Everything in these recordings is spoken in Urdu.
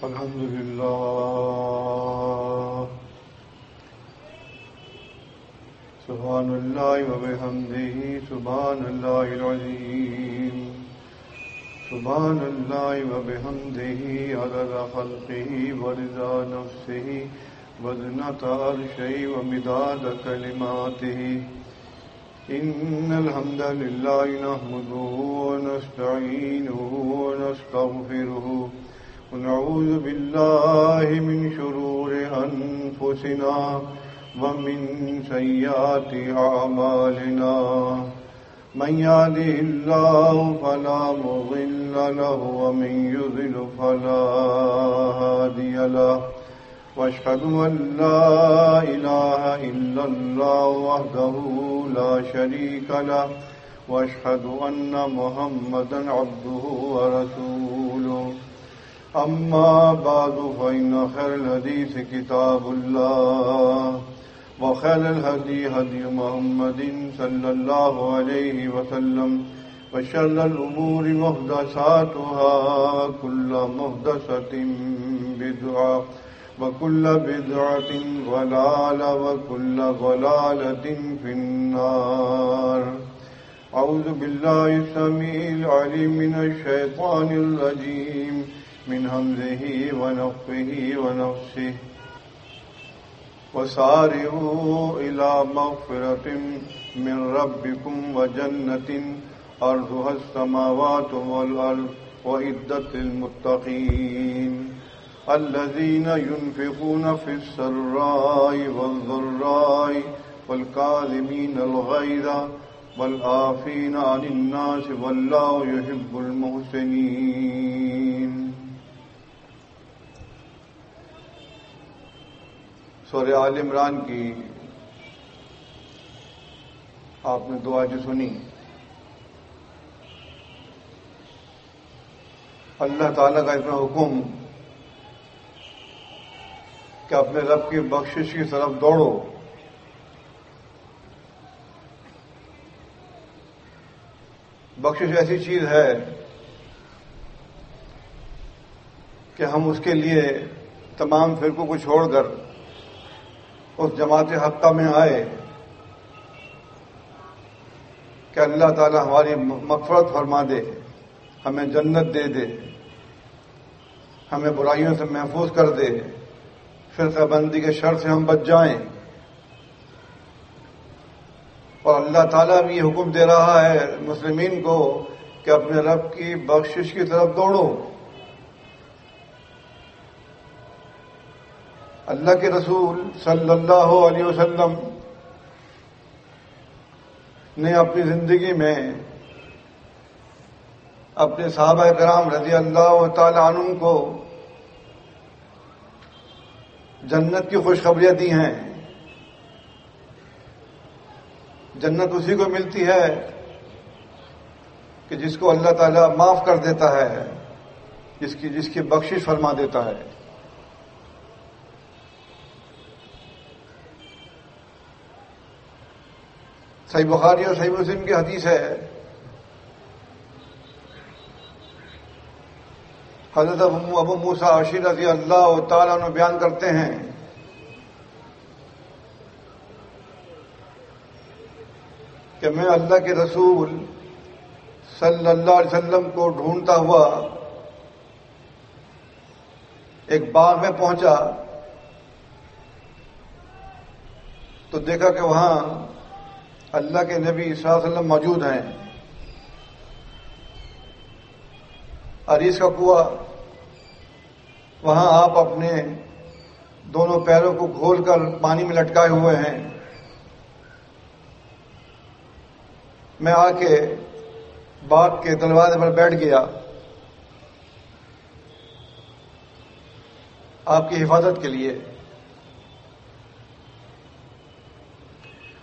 الحمد لله سبحان الله وبحمده سبحان الله العظيم سبحان الله وبحمده عدد خلقه ورضا نفسه وزنة عرشه ومداد كلماته إن الحمد لله نحمده ونستعينه ونستغفره ونعوذ بالله من شرور أنفسنا ومن سيئات أعمالنا من يهده الله فلا مضل له ومن يضلل فلا هادي له وأشهد أن لا إله إلا الله وحده لا شريك له وأشهد أن محمدا عبده ورسوله أما بعد فإن خير الحديث كتاب الله وخير الهدي هدي محمد صلى الله عليه وسلم وشر الأمور محدثاتها كل محدثة بدعة وكل بدعة ضلالة وكل ضلالة في النار. أعوذ بالله السميع العليم من الشيطان الرجيم من همزه ونفخه ونفسه وسارعوا إلى مغفرة من ربكم وجنة أرضها السماوات والأرض وأعدت للمتقين الذين ينفقون في السراء والضراء والكاظمين الغيظ والعافين عن الناس والله يحب المحسنين. سورہ آل عمران کی آپ نے دعا جو سنی، اللہ تعالیٰ کا اتنا حکم کہ اپنے رب کی بخشش کی طرف دوڑو. بخشش ایسی چیز ہے کہ ہم اس کے لیے تمام فرقوں کو چھوڑ کر اس جماعت حقہ میں آئے کہ اللہ تعالی ہماری مغفرت فرما دے، ہمیں جنت دے دے، ہمیں برائیوں سے محفوظ کر دے، فرقہ بندی کے شر سے ہم بچ جائیں. اور اللہ تعالیٰ بھی یہ حکم دے رہا ہے مسلمین کو کہ اپنے رب کی بخشش کی طرف دوڑو. اللہ کے رسول صلی اللہ علیہ وسلم نے اپنی زندگی میں اپنے صحابہ کرام رضی اللہ تعالی عنہم کو جنت کی خوشخبریاں دی ہیں. جنت اسی کو ملتی ہے کہ جس کو اللہ تعالیٰ معاف کر دیتا ہے، جس کی بخشش فرما دیتا ہے. صحیح بخاری اور صحیح مسلم کی حدیث ہے، حضرت ابو موسیٰ اشعری رضی اللہ تعالیٰ عنہ بیان کرتے ہیں کہ میں اللہ کے رسول صلی اللہ علیہ وسلم کو ڈھونڈتا ہوا ایک باغ میں پہنچا تو دیکھا کہ وہاں اللہ کے نبی صلی اللہ علیہ وسلم موجود ہیں. عریس کا کنواں، وہاں آپ اپنے دونوں پیروں کو کھول کر پانی میں لٹکائے ہوئے ہیں. میں آ کے باغ کے دروازے پر بیٹھ گیا آپ کی حفاظت کے لیے.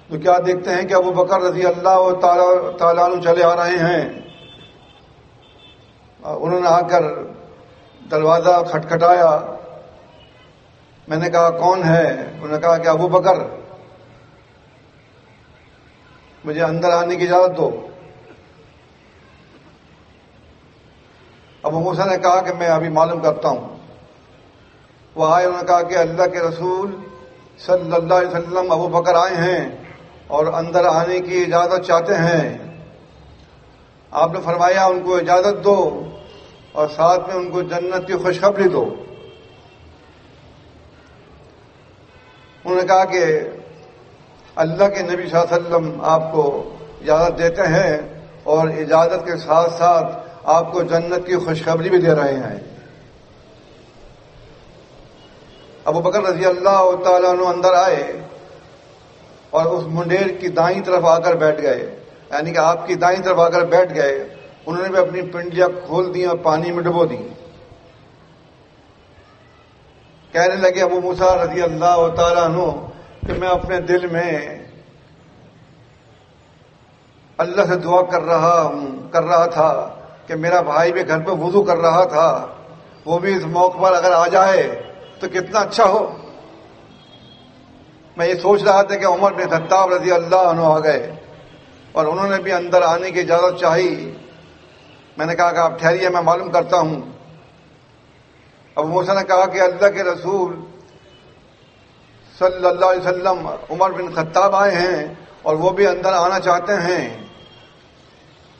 تو کیا دیکھتے ہیں کہ ابو بکر رضی اللہ تعالیٰ عنہ چلے آ رہے ہیں. انہوں نے آ کر دروازہ کھٹکھٹایا. میں نے کہا کون ہے؟ انہوں نے کہا کہ ابو بکر. مجھے اندر آنے کی اجازت دو. ابو موسیٰ نے کہا کہ میں ابھی معلوم کرتا ہوں. وہ آئے، انہوں نے کہا کہ اللہ کے رسول صلی اللہ علیہ وسلم ابو بکر آئے ہیں اور اندر آنے کی اجازت چاہتے ہیں۔ آپ نے فرمایا ان کو اجازت دو اور ساتھ میں ان کو جنت کی خوشخبری دو۔ انہوں نے کہا کہ اللہ کے نبی صلی اللہ علیہ وسلم آپ کو اجازت دیتے ہیں اور اجازت کے ساتھ ساتھ آپ کو جنت کی خوشخبری بھی دے رہے ہیں۔ ابو بکر رضی اللہ تعالیٰ عنہ اندر آئے اور اس منڈیر کی دائیں طرف آ کر بیٹھ گئے، یعنی کہ آپ کی دائیں طرف آ کر بیٹھ گئے۔ انہوں نے بھی اپنی پنڈلیاں کھول دی اور پانی میں ڈبو دی۔ کہنے لگے ابو موسیٰ رضی اللہ تعالیٰ عنہ کہ میں اپنے دل میں اللہ سے دعا کر رہا تھا کہ میرا بھائی بھی گھر پہ وضو کر رہا تھا، وہ بھی اس موقع پر اگر آ جائے تو کتنا اچھا ہو۔ میں یہ سوچ رہا تھا کہ عمر بن خطاب رضی اللہ عنہ آ گئے اور انہوں نے بھی اندر آنے کی اجازت چاہی۔ میں نے کہا کہ آپ ٹھہریے، میں معلوم کرتا ہوں۔ ابو موسیٰ نے کہا کہ اللہ کے رسول صلی اللہ علیہ وسلم عمر بن خطاب آئے ہیں اور وہ بھی اندر آنا چاہتے ہیں۔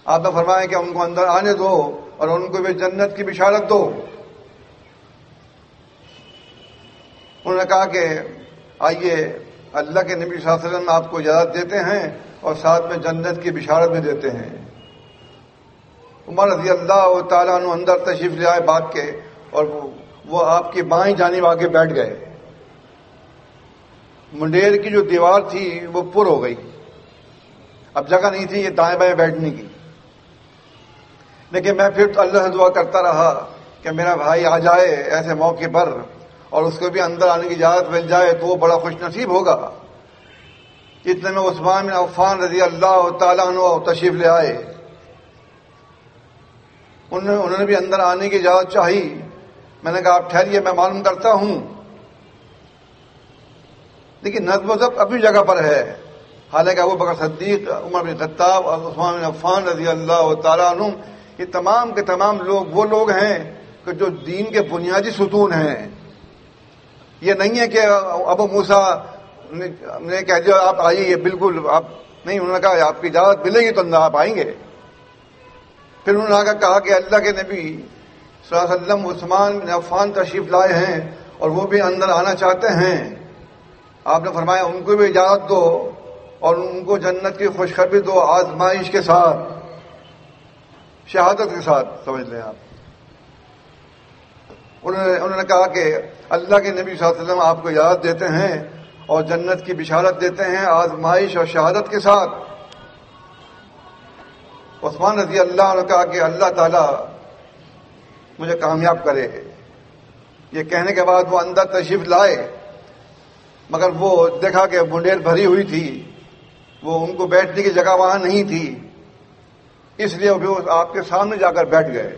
آپ نے فرمایا کہ ان کو اندر آنے دو اور ان کو بھی جنت کی بشارت دو۔ انہوں نے کہا کہ آئیے، اللہ کے نبی صلی اللہ علیہ وسلم آپ کو اجازت دیتے ہیں اور ساتھ میں جنت کی بشارت بھی دیتے ہیں۔ عمر رضی اللہ تعالیٰ عنہ اندر تشریف لے آئے بات کے، اور وہ آپ کی بائیں جانب آگے بیٹھ گئے۔ منڈیر کی جو دیوار تھی وہ پر ہو گئی، اب جگہ نہیں تھی یہ دائیں بائیں بیٹھنے کی۔ لیکن میں پھر تو اللہ سے دعا کرتا رہا کہ میرا بھائی آ جائے ایسے موقع پر اور اس کو بھی اندر آنے کی اجازت مل جائے تو وہ بڑا خوش نصیب ہوگا۔ اتنے میں عثمان بن عفان رضی اللہ تعالیٰ عنہ تشریف لے آئے۔ انہوں نے بھی اندر آنے کی اجازت چاہی۔ میں نے کہا آپ ٹھہریے، میں معلوم کرتا ہوں۔ لیکن نظم و ضبط اپنی جگہ پر ہے، حالانکہ ابو بکر صدیق، عمر بن خطاب اور عثمان بن عفان رضی اللہ تعالیٰ عنہ یہ تمام کے تمام لوگ وہ لوگ ہیں کہ جو دین کے بنیادی ستون ہیں۔ یہ نہیں ہے کہ ابو موسیٰ نے کہہ دیا آپ آئیے، بالکل آپ نہیں، انہوں نے کہا آپ کی اجازت ملے گی تو اندر آپ آئیں گے۔ پھر انہوں نے کہا کہ اللہ کے نبی صلی اللہ علیہ وسلم عثمان بن عفان تشریف لائے ہیں اور وہ بھی اندر آنا چاہتے ہیں۔ آپ نے فرمایا ان کو بھی اجازت دو اور ان کو جنت کی خوشخبری دو، آزمائش کے ساتھ، شہادت کے ساتھ، سمجھ لیں آپ۔ انہوں نے کہا کہ اللہ کے نبی صلی اللہ علیہ وسلم آپ کو اجازت دیتے ہیں اور جنت کی بشارت دیتے ہیں آزمائش اور شہادت کے ساتھ۔ عثمان رضی اللہ عنہ کہا کہ اللہ تعالیٰ مجھے کامیاب کرے۔ یہ کہنے کے بعد وہ اندر تشریف لائے، مگر وہ دیکھا کہ منڈیر بھری ہوئی تھی، وہ ان کو بیٹھنے کی جگہ وہاں نہیں تھی، اس لیے وہ آپ کے سامنے جا کر بیٹھ گئے۔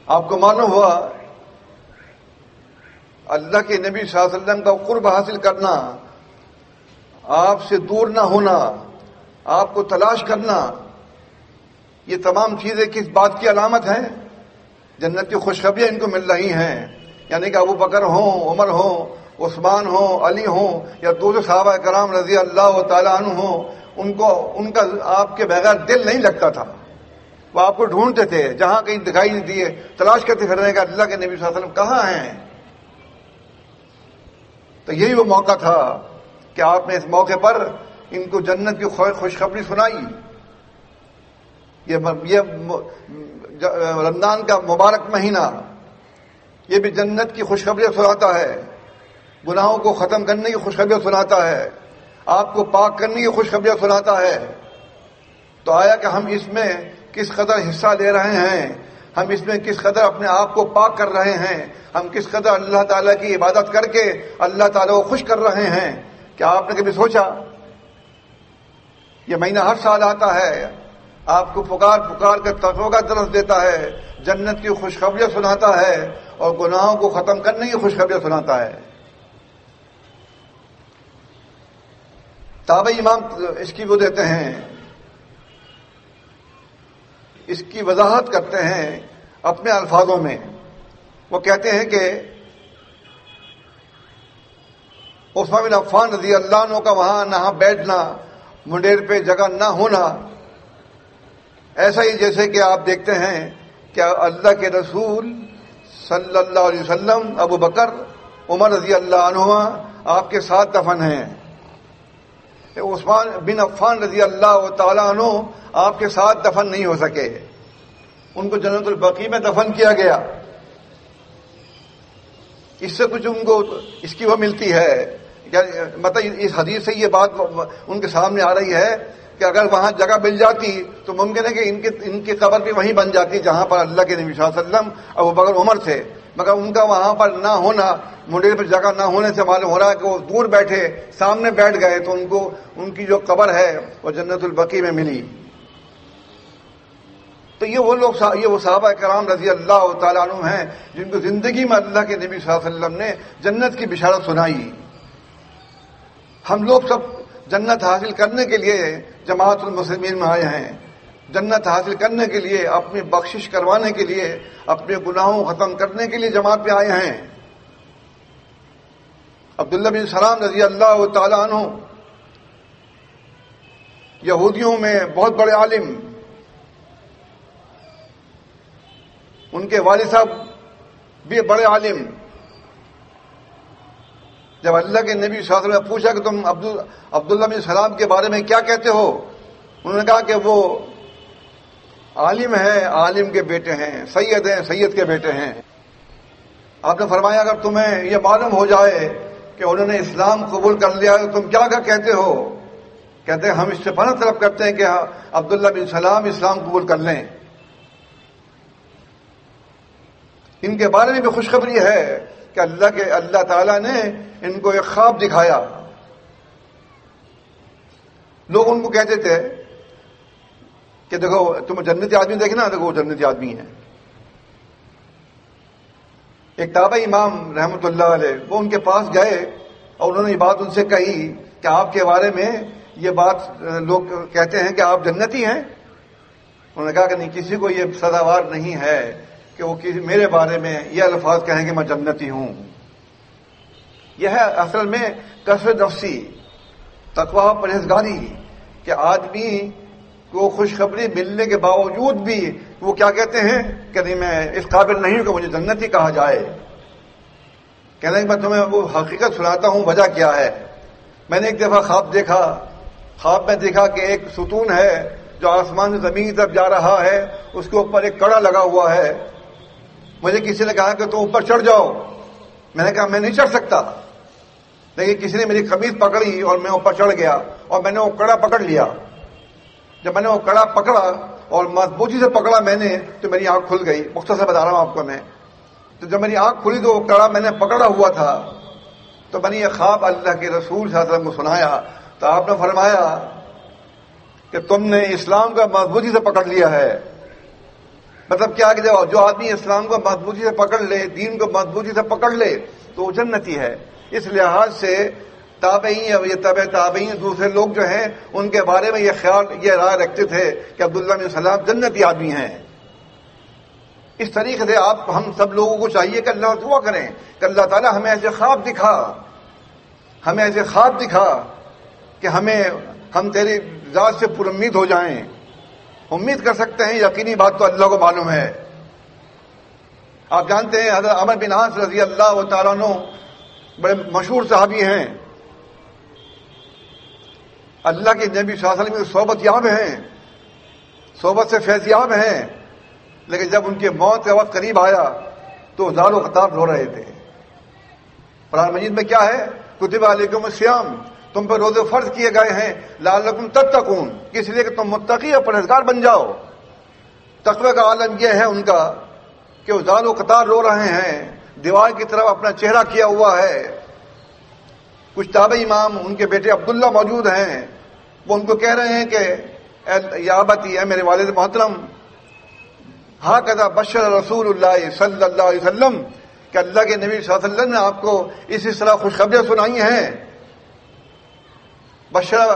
آپ کو معلوم ہوا اللہ کے نبی صلی اللہ علیہ وسلم کا قرب حاصل کرنا، آپ سے دور نہ ہونا، آپ کو تلاش کرنا، یہ تمام چیزیں کس بات کی علامت ہیں؟ جنت کی خوشخبریاں ان کو مل رہی ہیں۔ یعنی کہ ابو بکر ہوں، عمر ہوں، عثمان ہوں، علی ہوں یا دوسرے صحابہ کرام رضی اللہ تعالیٰ عنہ ہوں، ان کا آپ کے بغیر دل نہیں لگتا تھا۔ وہ آپ کو ڈھونڈتے تھے، جہاں کہیں دکھائی نہیں دیے تلاش کرتے پھر رہے کہ اللہ کے نبی صلی اللہ علیہ وسلم کہاں ہیں۔ تو یہی وہ موقع تھا کہ آپ نے اس موقع پر ان کو جنت کی خوشخبری سنائی۔ یہ رمضان کا مبارک مہینہ یہ بھی جنت کی خوشخبریاں سناتا ہے، گناہوں کو ختم کرنے کی خوشخبریاں سناتا ہے، آپ کو پاک کرنے کی خوشخبریاں سناتا ہے۔ تو آیا کہ ہم اس میں کس قدر حصہ لے رہے ہیں، ہم اس میں کس قدر اپنے آپ کو پاک کر رہے ہیں، ہم کس قدر اللہ تعالیٰ کی عبادت کر کے اللہ تعالیٰ کو خوش کر رہے ہیں۔ کیا آپ نے کبھی سوچا؟ یہ مہینہ ہر سال آتا ہے، آپ کو پکار پکار کر تقویٰ کا درس دیتا ہے، جنت کی خوشخبریاں سناتا ہے اور گناہوں کو ختم کرنے کی خوشخبریاں سناتا ہے۔ تابعی امام اس کی وہ دیتے ہیں، اس کی وضاحت کرتے ہیں اپنے الفاظوں میں وہ کہتے ہیں کہ عثمان بن عفان رضی اللہ عنہ کا وہاں بیٹھنا، منڈیر پہ جگہ نہ ہونا، ایسا ہی جیسے کہ آپ دیکھتے ہیں کہ اللہ کے رسول صلی اللہ علیہ وسلم، ابو بکر، عمر رضی اللہ عنہما آپ کے ساتھ دفن ہیں، عثمان بن عفان رضی اللہ تعالیٰ عنہ آپ کے ساتھ دفن نہیں ہو سکے، ان کو جنت البقیع میں دفن کیا گیا۔ اس سے کچھ ان کو اس کی وہ ملتی ہے، مطلب اس حدیث سے یہ بات ان کے سامنے آ رہی ہے کہ اگر وہاں جگہ مل جاتی تو ممکن ہے کہ ان کی قبر بھی وہیں بن جاتی جہاں پر اللہ کے نبی صلی اللہ علیہ وسلم، ابو بکر، عمر تھے، مگر ان کا وہاں پر نہ ہونا، منڈیر پر جگہ نہ ہونے سے معلوم ہو رہا ہے کہ وہ دور بیٹھے، سامنے بیٹھ گئے تو ان کو ان کی جو قبر ہے وہ جنت البقیع میں ملی۔ تو یہ وہ لوگ، یہ وہ صحابہ کرام رضی اللہ تعالیٰ عنہ ہیں جن کو زندگی میں اللہ کے نبی صلی اللہ علیہ وسلم نے جنت کی بشارت سنائی۔ ہم لوگ سب جنت حاصل کرنے کے لیے جماعت المسلمین میں آئے ہیں، جنت حاصل کرنے کے لیے، اپنی بخشش کروانے کے لیے، اپنے گناہوں ختم کرنے کے لیے جماعت پہ آئے ہیں۔ عبداللہ بن سلام رضی اللہ تعالیٰ عنہ یہودیوں میں بہت بڑے عالم، ان کے والد صاحب بھی بڑے عالم۔ جب اللہ کے نبی صلی اللہ علیہ وسلم نے پوچھا کہ تم عبداللہ بن سلام کے بارے میں کیا کہتے ہو، انہوں نے کہا کہ وہ عالم ہیں، عالم کے بیٹے ہیں، سید ہیں، سید کے بیٹے ہیں۔ آپ نے فرمایا اگر تمہیں یہ معلوم ہو جائے کہ انہوں نے اسلام قبول کر لیا تو تم کیا کہتے ہو؟ کہتے ہیں ہم اس سے پناہ طلب کرتے ہیں کہ عبداللہ بن سلام اسلام قبول کر لیں۔ ان کے بارے میں بھی خوشخبری ہے کہ اللہ تعالیٰ نے ان کو ایک خواب دکھایا۔ لوگ ان کو کہتے تھے کہ دیکھو تم جنتی آدمی دیکھنا، دیکھو وہ جنتی آدمی ہیں۔ ایک تابعی امام رحمۃ اللہ علیہ وہ ان کے پاس گئے اور انہوں نے یہ بات ان سے کہی کہ آپ کے بارے میں یہ بات لوگ کہتے ہیں کہ آپ جنتی ہیں۔ انہوں نے کہا کہ نہیں، کسی کو یہ سزاوار نہیں ہے کہ وہ میرے بارے میں یہ الفاظ کہیں کہ میں جنتی ہوں۔ یہ ہے اصل میں کسر نفسی، تقویٰ، پرہیزگاری، کہ آدمی کو خوشخبری ملنے کے باوجود بھی وہ کیا کہتے ہیں کہ نہیں میں اس قابل نہیں ہوں کہ مجھے جنتی کہا جائے۔ کہتے ہیں کہ میں تمہیں وہ حقیقت سناتا ہوں، وجہ کیا ہے۔ میں نے ایک دفعہ خواب دیکھا، خواب میں دیکھا کہ ایک ستون ہے جو آسمان سے زمین کی طرف جا رہا ہے، اس کے اوپر ایک کڑا لگا ہوا ہے۔ مجھے کسی نے کہا کہ تم اوپر چڑھ جاؤ، میں نے کہا میں نہیں چڑھ سکتا، لیکن کسی نے میری قمیض پکڑی اور میں اوپر چڑھ گیا اور میں نے وہ کڑا پکڑ لیا۔ جب میں نے وہ کڑا پکڑا اور مضبوطی سے پکڑا میں نے تو میری آنکھ کھل گئی۔ مختصر بتا رہا ہوں آپ کو میں، تو جب میری آنکھ کھلی تو وہ کڑا میں نے پکڑا ہوا تھا، تو میں نے یہ خواب اللہ کے رسول صلی اللہ علیہ وسلم کو سنایا تو آپ نے فرمایا کہ تم نے اسلام کا مضبوطی سے پکڑ لیا ہے۔ مطلب کیا کہ جو آدمی اسلام کو مضبوطی سے پکڑ لے، دین کو مضبوطی سے پکڑ لے تو وہ جنتی ہے۔ اس لحاظ سے تابعین یا یہ تبع تابعین دوسرے لوگ جو ہیں ان کے بارے میں یہ خیال، یہ رائے رکھتے تھے کہ عبداللہ بن سلام جنتی آدمی ہیں۔ اس طریقے سے ہم سب لوگوں کو چاہیے کہ اللہ دعا کریں کہ اللہ تعالیٰ ہمیں ایسے خواب دکھا، ہمیں ایسے خواب دکھا کہ ہم تیری ذات سے پر امید ہو جائیں۔ امید کر سکتے ہیں، یقینی بات تو اللہ کو معلوم ہے۔ آپ جانتے ہیں حضرت عمر بن عاص رضی اللہ تعالیٰ عنہ بڑے مشہور صحابی ہیں، اللہ کے نبی صلی اللہ علیہ وسلم کی صحبت یاب ہیں، صحبت سے فیض یاب ہیں، لیکن جب ان کی موت کا وقت قریب آیا تو زار و خطاب رو رہے تھے۔ قرآن مجید میں کیا ہے؟ کتب علیکم الصیام، تم پر روزے فرض کیے گئے ہیں، لعلکم تتقون، اس لیے کہ تم متقی اور پرہیزگار بن جاؤ۔ تقوی کا عالم یہ ہے ان کا کہ وہ زار و خطاب رو رہے ہیں، دیوار کی طرف اپنا چہرہ کیا ہوا ہے۔ کچھ تابعی امام، ان کے بیٹے عبداللہ موجود ہیں، وہ ان کو کہہ رہے ہیں کہ یا ابتی، اے میرے والد محترم، ہاکذا بشر رسول اللہ صلی اللہ علیہ وسلم، کہ اللہ کے نبی صلی اللہ علیہ وسلم نے آپ کو اس طرح خوشخبریاں سنائی ہیں۔ بشر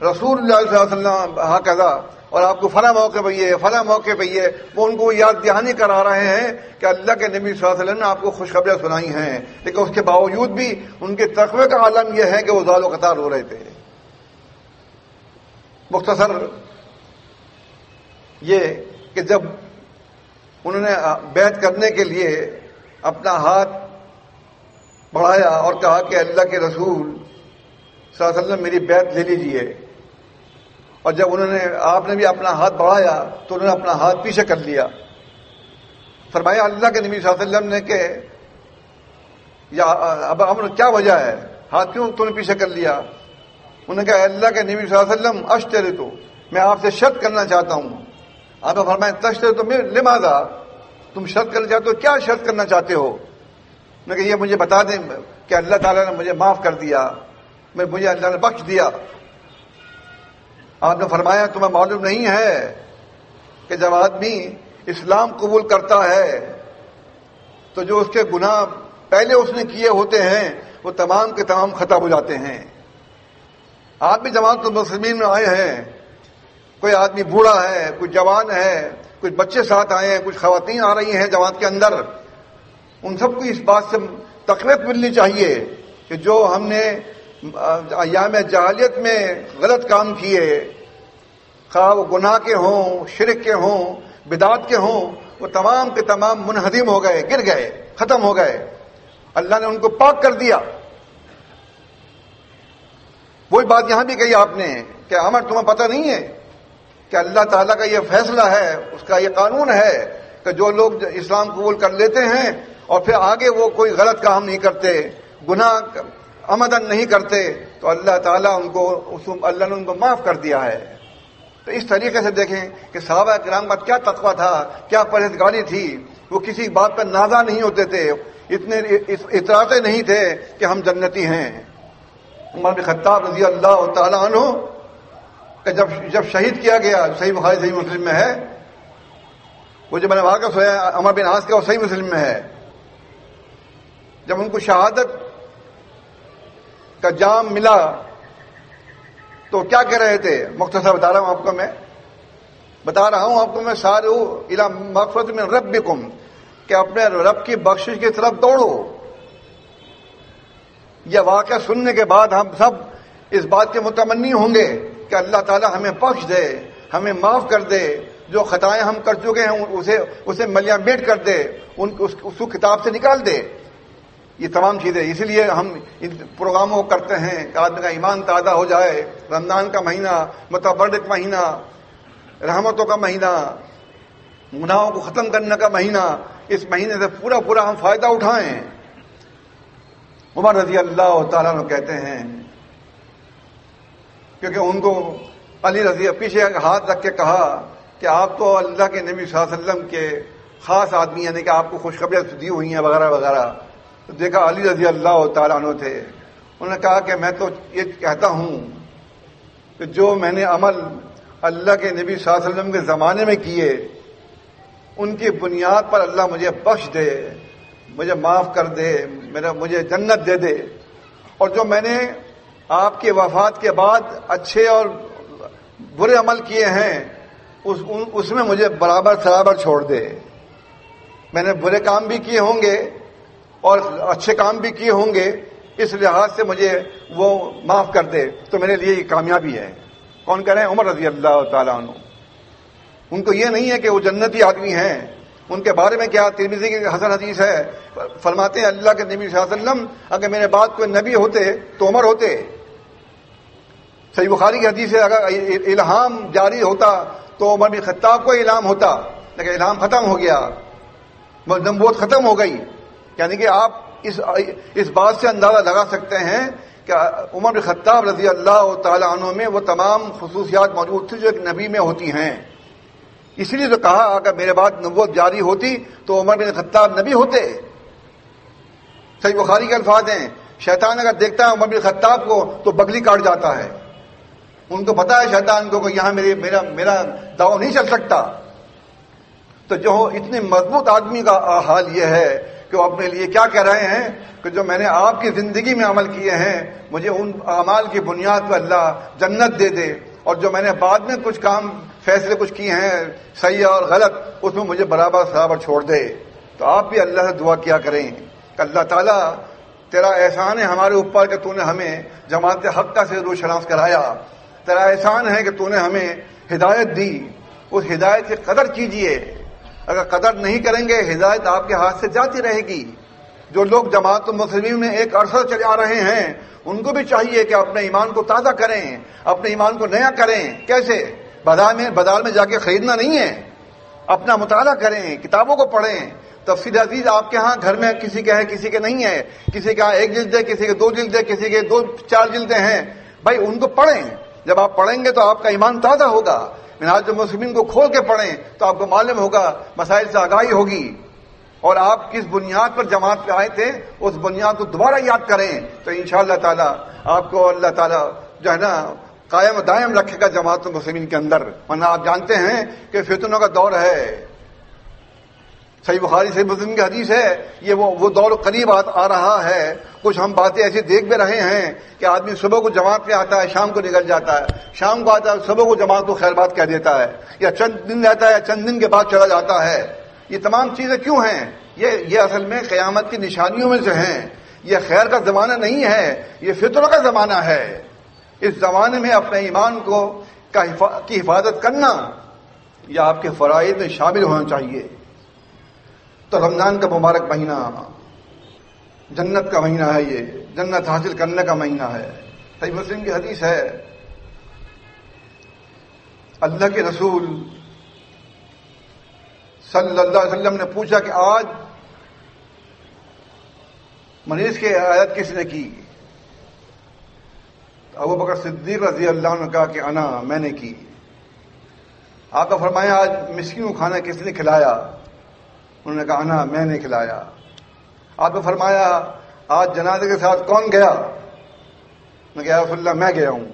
رسول اللہ صلی اللہ علیہ وسلم ہاکذا، اور آپ کو فلاں موقع پہ یہ فلاں موقع پہ یہ، وہ ان کو یاد دہانی کرا رہے ہیں کہ اللہ کے نبی صلی اللہ علیہ وسلم نے آپ کو خوشخبریاں سنائی ہیں، لیکن اس کے باوجود بھی ان کے تقوی کا عالم یہ ہے کہ وہ زال و قطار ہو رہے تھے۔ مختصر یہ کہ جب انہوں نے بیعت کرنے کے لیے اپنا ہاتھ بڑھایا اور کہا کہ اللہ کے رسول صلی اللہ علیہ وسلم میری بیعت لے لیجیے، اور جب آپ نے بھی اپنا ہاتھ بڑھایا تو انہوں نے اپنا ہاتھ پیچھے کر لیا۔ فرمایا اللہ کے نبی صلی اللہ علیہ وسلم نے کہ یا اب امر کیا وجہ ہے، ہاتھ کیوں تم نے پیچھے کر لیا؟ انہوں نے کہا اللہ کے نبی صلی اللہ علیہ وسلم اشترطو، میں آپ سے شرط کرنا چاہتا ہوں۔ آپ نے فرمایا تشترطو لماذا، تم شرط کرنا چاہتے ہو، کیا شرط کرنا چاہتے ہو؟ میں کہ یہ مجھے بتا دیں کہ اللہ تعالیٰ نے مجھے معاف کر دیا، مجھے اللہ نے بخش دیا۔ آپ نے فرمایا تمہیں معلوم نہیں ہے کہ جب آدمی اسلام قبول کرتا ہے تو جو اس کے گناہ پہلے اس نے کیے ہوتے ہیں وہ تمام کے تمام ختم ہو جاتے ہیں۔ آپ بھی جماعت المسلمین میں آئے ہیں، کوئی آدمی بوڑھا ہے، کوئی جوان ہے، کچھ بچے ساتھ آئے ہیں، کچھ خواتین آ رہی ہیں جماعت کے اندر، ان سب کو اس بات سے تقویت ملنی چاہیے کہ جو ہم نے ایام جاہلیت میں غلط کام کیے، خواہ وہ گناہ کے ہوں، شرک کے ہوں، بدعت کے ہوں، وہ تمام کے تمام منہدم ہو گئے، گر گئے، ختم ہو گئے، اللہ نے ان کو پاک کر دیا۔ وہی بات یہاں بھی کہی آپ نے کہ عمر تمہیں پتہ نہیں ہے کہ اللہ تعالیٰ کا یہ فیصلہ ہے، اس کا یہ قانون ہے کہ جو لوگ اسلام قبول کر لیتے ہیں اور پھر آگے وہ کوئی غلط کام نہیں کرتے، گناہ عمدن نہیں کرتے، تو اللہ تعالیٰ اللہ نے ان کو معاف کر دیا ہے۔ تو اس طریقے سے دیکھیں کہ صحابہ کرام کا کیا تقویٰ تھا، کیا پرہیزگاری تھی، وہ کسی بات پر نازا نہیں ہوتے تھے، اتنے اتراتے نہیں تھے کہ ہم جنتی ہیں۔ عمر بن خطاب رضی اللہ تعالیٰ عنہ کہ جب شہید کیا گیا، صحیح بخاری صحیح مسلم میں ہے، وہ جو میں نے واقعہ سنا عمر بن عاص کا وہ صحیح مسلم میں ہے، جب ان کو شہادت کا جام ملا تو کیا کہہ رہے تھے، مختصر بتا رہا ہوں آپ کو میں سارو الی مغفرۃ من ربکم، کہ اپنے رب کی بخشش کی طرف دوڑو۔ یہ واقعہ سننے کے بعد ہم سب اس بات کے متمنی ہوں گے کہ اللہ تعالی ہمیں بخش دے، ہمیں معاف کر دے، جو خطائیں ہم کر چکے ہیں اسے ملیاں میٹ کر دے، اس کو کتاب سے نکال دے۔ یہ تمام چیزیں اسی لیے ہم ان پروگراموں کو کرتے ہیں کہ آدمی کا ایمان تازہ ہو جائے۔ رمضان کا مہینہ، متبرک مہینہ، رحمتوں کا مہینہ، گناہوں کو ختم کرنے کا مہینہ، اس مہینے سے پورا ہم فائدہ اٹھائیں۔ عمر رضی اللہ تعالیٰ عنہ کہتے ہیں، کیونکہ ان کو علی رضی پیچھے ہاتھ رکھ کے کہا کہ آپ تو اللہ کے نبی صلی اللہ علیہ وسلم کے خاص آدمی ہیں، یعنی کہ آپ کو خوشخبریاں دی ہوئی ہیں وغیرہ وغیرہ۔ تو دیکھا علی رضی اللہ تعالیٰ عنہ تھے، انہوں نے کہا کہ میں تو یہ کہتا ہوں کہ جو میں نے عمل اللہ کے نبی صلی اللہ علیہ وسلم کے زمانے میں کیے، ان کی بنیاد پر اللہ مجھے بخش دے، مجھے معاف کر دے، مجھے جنت دے دے، اور جو میں نے آپ کی وفات کے بعد اچھے اور برے عمل کیے ہیں اس میں مجھے برابر چھوڑ دے۔ میں نے برے کام بھی کیے ہوں گے اور اچھے کام بھی کیے ہوں گے، اس لحاظ سے مجھے وہ معاف کر دے تو میرے لیے یہ کامیابی ہے۔ کون کہہ رہے ہیں؟ عمر رضی اللہ تعالیٰ عنہ۔ ان کو یہ نہیں ہے کہ وہ جنتی آدمی ہیں، ان کے بارے میں کیا ترمذی کی حسن حدیث ہے، فرماتے ہیں اللہ کے نبی صلی اللہ علیہ وسلم اگر میرے بعد کوئی نبی ہوتے تو عمر ہوتے۔ صحیح بخاری کی حدیث ہے اگر الہام جاری ہوتا تو عمر بن خطاب کو الہام ہوتا، لیکن الہام ختم ہو گیا، نبوت ختم ہو گئی۔ یعنی کہ آپ اس بات سے اندازہ لگا سکتے ہیں کہ عمر بن خطاب رضی اللہ تعالی عنہ میں وہ تمام خصوصیات موجود تھی جو ایک نبی میں ہوتی ہیں۔ اس لیے تو کہا اگر میرے بعد نبوت جاری ہوتی تو عمر بن خطاب نبی ہوتے۔ صحیح بخاری کے الفاظ ہیں، شیطان اگر دیکھتا ہے عمر بن خطاب کو تو بگلی کاٹ جاتا ہے۔ ان کو پتا ہے شیطان کو کہ یہاں میرا داؤ نہیں چل سکتا۔ تو جو اتنے مضبوط آدمی کا حال یہ ہے کہ وہ اپنے لیے کیا کہہ رہے ہیں کہ جو میں نے آپ کی زندگی میں عمل کیے ہیں مجھے ان اعمال کی بنیاد پر اللہ جنت دے دے، اور جو میں نے بعد میں کچھ کام فیصلے کچھ کیے ہیں صحیح اور غلط، اس میں مجھے برابر چھوڑ دے۔ تو آپ بھی اللہ سے دعا کیا کریں کہ اللہ تعالیٰ تیرا احسان ہے ہمارے اوپر کہ تو نے ہمیں جماعت حق کا سے روح شناس کرایا، تیرا احسان ہے کہ تو نے ہمیں ہدایت دی، اس ہدایت کی قدر کیجئے۔ اگر قدر نہیں کریں گے ہدایت آپ کے ہاتھ سے جاتی رہے گی۔ جو لوگ جماعت المسلمین میں ایک عرصہ چلے آ رہے ہیں ان کو بھی چاہیے کہ اپنے ایمان کو تازہ کریں، اپنے ایمان کو نیا کریں۔ کیسے؟ بازار میں جا کے خریدنا نہیں ہے، اپنا مطالعہ کریں، کتابوں کو پڑھیں۔ تفسیر عزیز آپ کے ہاں گھر میں کسی کے ہے کسی کے نہیں ہے، کسی کا 1 جلد ہے، کسی کے 2 جلد ہے، کسی کے 2-4 جلدیں ہیں، بھائی ان کو پڑھیں۔ جب آپ پڑھیں گے تو آپ کا ایمان تازہ ہوگا۔ منہاج المسلمین کو کھول کے پڑھیں تو آپ کو معلوم ہوگا، مسائل سے آگاہی ہوگی، اور آپ کس بنیاد پر جماعت پہ آئے تھے اس بنیاد کو دوبارہ یاد کریں تو انشاءاللہ تعالی آپ کو اللہ تعالی جو ہے نا قائم و دائم رکھے گا جماعت المسلمین کے اندر۔ ورنہ آپ جانتے ہیں کہ فتنوں کا دور ہے۔ صحیح بخاری صحیح مسلم کی حدیث ہے، یہ وہ دور قریب آ رہا ہے۔ کچھ ہم باتیں ایسی دیکھ بھی رہے ہیں کہ آدمی صبح کو جماعت پہ آتا ہے، شام کو نکل جاتا ہے، شام کو آتا ہے، صبح کو جماعت کو خیر بات کہہ دیتا ہے، یا چند دن رہتا ہے یا چند دن کے بعد چلا جاتا ہے۔ یہ تمام چیزیں کیوں ہیں؟ یہ اصل میں قیامت کی نشانیوں میں سے ہیں۔ یہ خیر کا زمانہ نہیں ہے، یہ فتنوں کا زمانہ ہے۔ اس زمانے میں اپنے ایمان کی حفاظت کرنا یہ آپ کے فرائض میں شامل ہونا چاہیے۔ تو رمضان کا مبارک مہینہ جنت کا مہینہ ہے، یہ جنت حاصل کرنے کا مہینہ ہے۔ صحیح مسلم کی حدیث ہے، اللہ کے رسول صلی اللہ علیہ وسلم نے پوچھا کہ آج مریض کی عیادت کس نے کی؟ ابو بکر صدیق رضی اللہ عنہ نے کہا کہ انا، میں نے کی۔ آپ نے فرمایا آج مسکین کو کھانا کس نے کھلایا؟ انہوں نے کہا انا، میں نے کھلایا۔ آپ نے فرمایا آج جنازے کے ساتھ کون گیا؟ میں کہا یا رسول اللہ میں گیا ہوں۔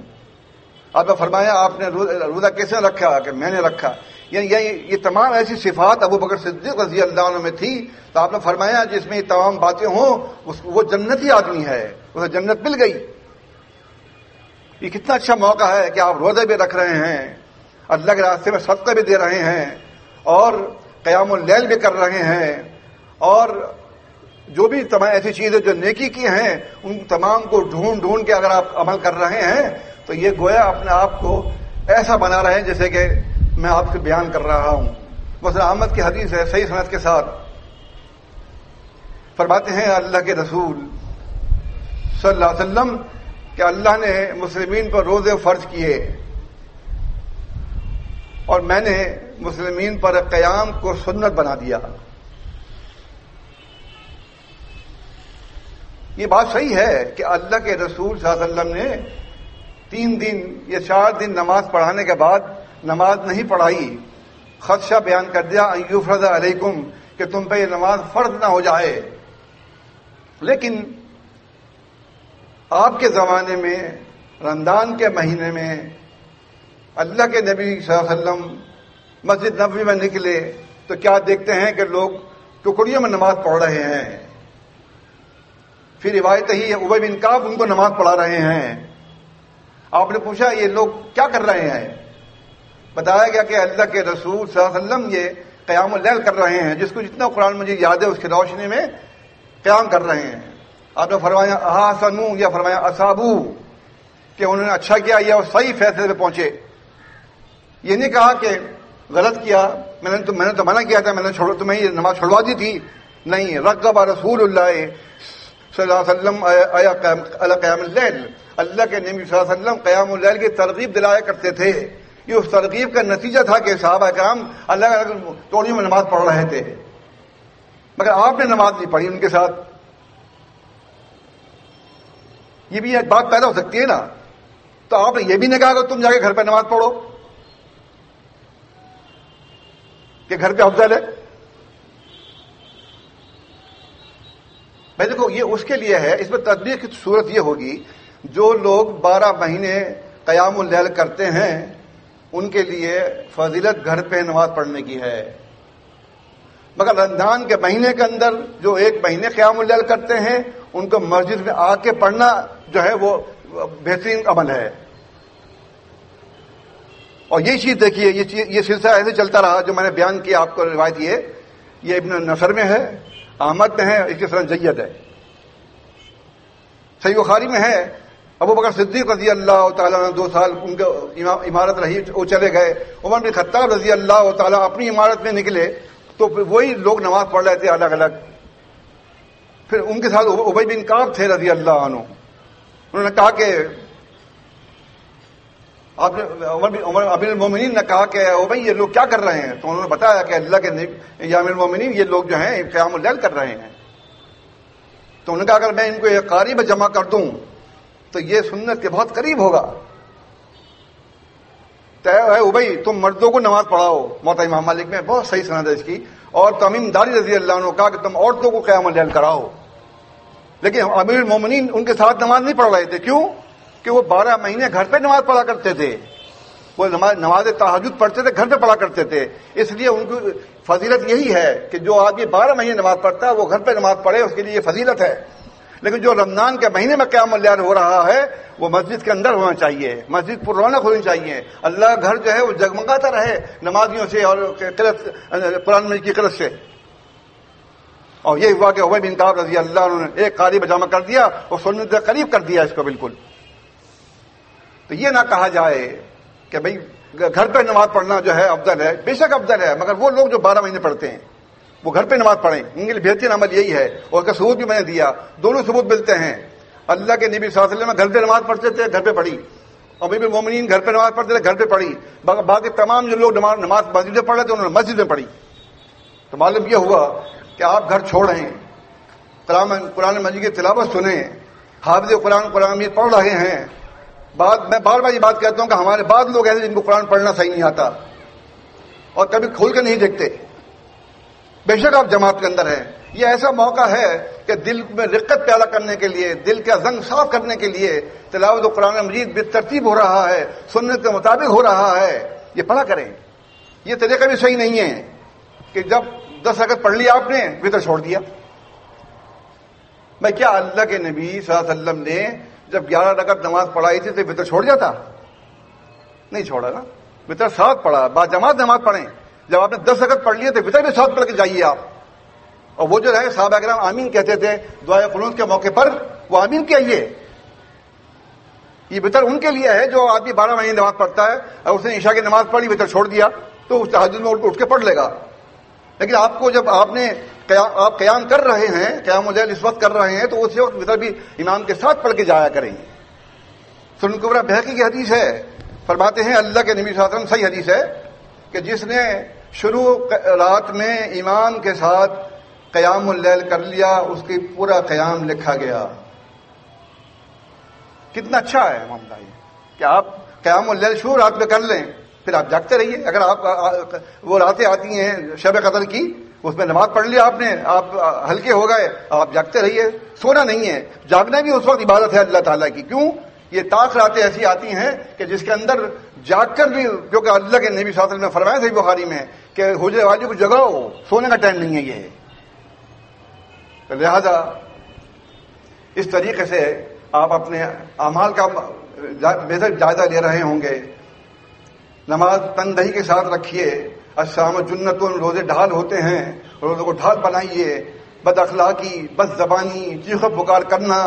آپ نے فرمایا آپ نے روزہ کس نے رکھا؟ کہ میں نے رکھا۔ یعنی یہ تمام ایسی صفات ابو بکر صدیق رضی اللہ عنہ میں تھی، تو آپ نے فرمایا جس میں یہ تمام باتیں ہوں وہ جنتی آدمی ہے، اسے جنت مل گئی۔ یہ کتنا اچھا موقع ہے کہ آپ روزے بھی رکھ رہے ہیں، اللہ کے راستے میں صدقہ بھی دے رہے ہیں، اور قیام اللیل بھی کر رہے ہیں، اور جو بھی تمام ایسی چیزیں جو نیکی کی ہیں ان تمام کو ڈھونڈ کے اگر آپ عمل کر رہے ہیں تو یہ گویا اپنے آپ کو ایسا بنا رہے ہیں جیسے کہ میں آپ سے بیان کر رہا ہوں۔ مسلم احمد کی حدیث ہے صحیح سند کے ساتھ، فرماتے ہیں اللہ کے رسول صلی اللہ علیہ وسلم کہ اللہ نے مسلمین پر روزے فرض کیے اور میں نے مسلمین پر قیام کو سنت بنا دیا۔ یہ بات صحیح ہے کہ اللہ کے رسول صلی اللہ علیہ وسلم نے 3 دن یا 4 دن نماز پڑھانے کے بعد نماز نہیں پڑھائی، خدشہ بیان کر دیا ان یفرض علیکم کہ تم پہ یہ نماز فرض نہ ہو جائے۔ لیکن آپ کے زمانے میں رمضان کے مہینے میں اللہ کے نبی صلی اللہ علیہ وسلم مسجد نبوی میں نکلے تو کیا دیکھتے ہیں کہ لوگ ٹکڑیوں میں نماز پڑھ رہے ہیں۔ پھر روایت ہی ابی بن کعب ان کو نماز پڑھا رہے ہیں۔ آپ نے پوچھا یہ لوگ کیا کر رہے ہیں؟ بتایا گیا کہ اللہ کے رسول صلی اللہ علیہ وسلم یہ قیام اللیل کر رہے ہیں، جس کو جتنا قرآن مجھے یاد ہے اس کی روشنی میں قیام کر رہے ہیں۔ آپ نے فرمایا احسنوا یا فرمایا اصابوا کہ انہوں نے اچھا کیا یا وہ صحیح فیصلے پہ پہنچے۔ یہ نہیں کہا کہ غلط کیا، میں نے تو منع کیا تھا، میں نے تمہیں یہ نماز چھوڑوا دی تھی، نہیں۔ رغب رسول اللہ صلی اللہ علیہ وسلم علی قیام اللیل، اللہ کے نبی صلی اللہ علیہ وسلم قیام اللیل کی ترغیب دلایا کرتے تھے۔ یہ اس ترغیب کا نتیجہ تھا کہ صحابہ کرام اللہ توڑیوں میں نماز پڑھ رہے تھے، مگر آپ نے نماز نہیں پڑھی ان کے ساتھ۔ یہ بھی ایک بات پیدا ہو سکتی ہے نا، تو آپ نے یہ بھی نہیں کہا کہ تم جا کے گھر پہ نماز پڑھو کہ گھر پہ افضل ہے۔ بھائی دیکھو یہ اس کے لیے ہے، اس میں تدبیر کی صورت یہ ہوگی جو لوگ 12 مہینے قیام اللیل کرتے ہیں ان کے لیے فضیلت گھر پہ نماز پڑھنے کی ہے، مگر رمضان کے مہینے کے اندر جو 1 مہینے قیام اللیل کرتے ہیں ان کو مسجد میں آ کے پڑھنا جو ہے وہ بہترین عمل ہے۔ اور یہ چیز دیکھیے، یہ سلسلہ ایسے چلتا رہا جو میں نے بیان کیا آپ کو روایت، یہ ابن نصر میں ہے، احمد میں ہے، اس کے سنن جید ہے، صحیح بخاری میں ہے۔ ابو بکر صدیق رضی اللہ تعالیٰ عنہ 2 سال ان کا عمارت رہی، وہ چلے گئے۔ عمر بن خطاب رضی اللہ تعالیٰ اپنی عمارت میں نکلے تو وہی لوگ نماز پڑھ رہے تھے الگ الگ۔ پھر ان کے ساتھ ابی بن کعب تھے رضی اللہ عنہ، انہوں نے کہا کہ عمر امیر المومنین نے کہا کہ او بھائی یہ لوگ کیا کر رہے ہیں؟ تو انہوں نے بتایا کہ اللہ کے نبی یا امیر المومنین یہ لوگ جو ہیں قیام اللیل کر رہے ہیں۔ تو انہوں نے کہا اگر میں ان کو ایک قاری میں جمع کر دوں تو یہ سنت کے بہت قریب ہوگا۔ طے ہے ابئی تم مردوں کو نماز پڑھاؤ، موطا امام مالک میں بہت صحیح سند ہے اس کی، اور تمیم داری رضی اللہ عنہ کہا کہ تم عورتوں کو قیام اللیل کراؤ۔ لیکن امیر المومنین ان کے ساتھ نماز نہیں پڑھ رہے تھے، کیوں؟ کہ وہ 12 مہینے گھر پہ نماز پڑھا کرتے تھے، وہ نماز تہجد پڑھتے تھے، گھر پہ پڑھا کرتے تھے، اس لیے ان کی فضیلت یہی ہے کہ جو آدمی 12 مہینے نماز پڑھتا ہے وہ گھر پہ نماز پڑھے، اس کے لیے یہ فضیلت ہے۔ لیکن جو رمضان کے مہینے میں قیام اللیل ہو رہا ہے وہ مسجد کے اندر ہونا چاہیے، مسجد پر رونق ہونی چاہیے، اللہ کا گھر جو ہے وہ جگمگاتا رہے نمازیوں سے اور قرآن مجید کی قرأت سے۔ اور یہ ہوا کہ ابی بن کعب رضی اللہ عنہ نے ایک قاری جمع کر دیا اور سنت سے قریب کر دیا اس کو بالکل۔ تو یہ نہ کہا جائے کہ بھئی گھر پہ نماز پڑھنا جو ہے افضل ہے، بے شک افضل ہے، مگر وہ لوگ جو 12 مہینے پڑھتے ہیں وہ گھر پہ نماز پڑھیں، ان کے لیے بہترین عمل یہی ہے۔ اور اس کا ثبوت بھی میں نے دیا، دونوں ثبوت ملتے ہیں۔ اللہ کے نبی صلی اللہ علیہ وسلم گھر پہ نماز پڑھتے تھے، گھر پہ پڑھی، امیر المومنین گھر پہ نماز پڑھتے تھے، گھر پہ پڑھی، باقی تمام جو لوگ نماز مسجد میں پڑھ رہے تھے انہوں نے مسجد میں پڑھی۔ تو معلوم یہ ہوا کہ آپ گھر چھوڑیں، قرآن مجید کی تلاوت سنیں، حافظ قرآن مجید پڑھ رہے ہیں۔ میں بار بار یہ بات کہتا ہوں کہ ہمارے بعض لوگ ایسے جن کو قرآن پڑھنا صحیح نہیں آتا اور کبھی کھول کے نہیں دیکھتے، بے شک آپ جماعت کے اندر ہیں، یہ ایسا موقع ہے کہ دل میں رقت پیدا کرنے کے لیے، دل کا زنگ صاف کرنے کے لیے تلاوت قرآن مجید بے ترتیب ہو رہا ہے، سنت کے مطابق ہو رہا ہے، یہ پڑھا کریں۔ یہ طریقہ بھی صحیح نہیں ہے کہ جب 10 رکعت پڑھ لیا آپ نے وتر چھوڑ دیا۔ میں کیا اللہ کے نبی صلی اللہ علیہ وسلم نے جب 11 رکعت نماز پڑھائی تھی تو وتر چھوڑ جاتا؟ نہیں چھوڑا نا، وتر 7 پڑھا، با جماعت نماز پڑھیں۔ جب آپ نے 10 رکعت پڑھ لیے تو وتر بھی 7 پڑھ کے جائیے آپ۔ اور وہ جو ہے صحابہ کرام آمین کہتے تھے دعائے قنوت کے موقع پر، وہ آمین کہیے۔ یہ وتر ان کے لیے ہے جو آدمی 12 مہینے نماز پڑھتا ہے اور اس نے عشاء کی نماز پڑھی وتر چھوڑ دیا تو اس تہجد میں اٹھ کے پڑھ لے گا۔ لیکن آپ کو جب آپ قیام کر رہے ہیں، قیام اللیل اس وقت کر رہے ہیں تو اس وقت وتر بھی امام کے ساتھ پڑھ کے جایا کریں۔ سنن کبریٰ بہقی کی حدیث ہے، فرماتے ہیں اللہ کے نبی صلی اللہ علیہ وسلم، صحیح حدیث ہے کہ جس نے شروع رات میں امام کے ساتھ قیام اللیل کر لیا اس کی پورا قیام لکھا گیا۔ کتنا اچھا ہے معاملہ یہ کہ آپ قیام اللیل شروع رات میں کر لیں، پھر آپ جاگتے رہیے۔ اگر آپ وہ راتیں آتی ہیں شب قدر کی، اس میں نماز پڑھ لیا آپ نے، آپ ہلکے ہو گئے، آپ جاگتے رہیے، سونا نہیں ہے۔ جاگنا بھی اس وقت عبادت ہے اللہ تعالیٰ کی۔ کیوں؟ یہ طاق راتیں ایسی آتی ہیں کہ جس کے اندر جاگ کر بھی، کیونکہ اللہ کے نبی صلی اللہ علیہ وسلم نے فرمایا صحیح بخاری میں کہ حجرے والی کو جگاؤ، سونے کا ٹائم نہیں ہے یہ۔ لہذا اس طریقے سے آپ اپنے اعمال کا بہتر جائزہ لے رہے ہوں گے۔ نماز تندہی کے ساتھ رکھیے، الشام جنتن، روزے ڈھال ہوتے ہیں، روزوں کو ڈھال بنائیے۔ بد اخلاقی، بد زبانی، چیخ پکار کرنا،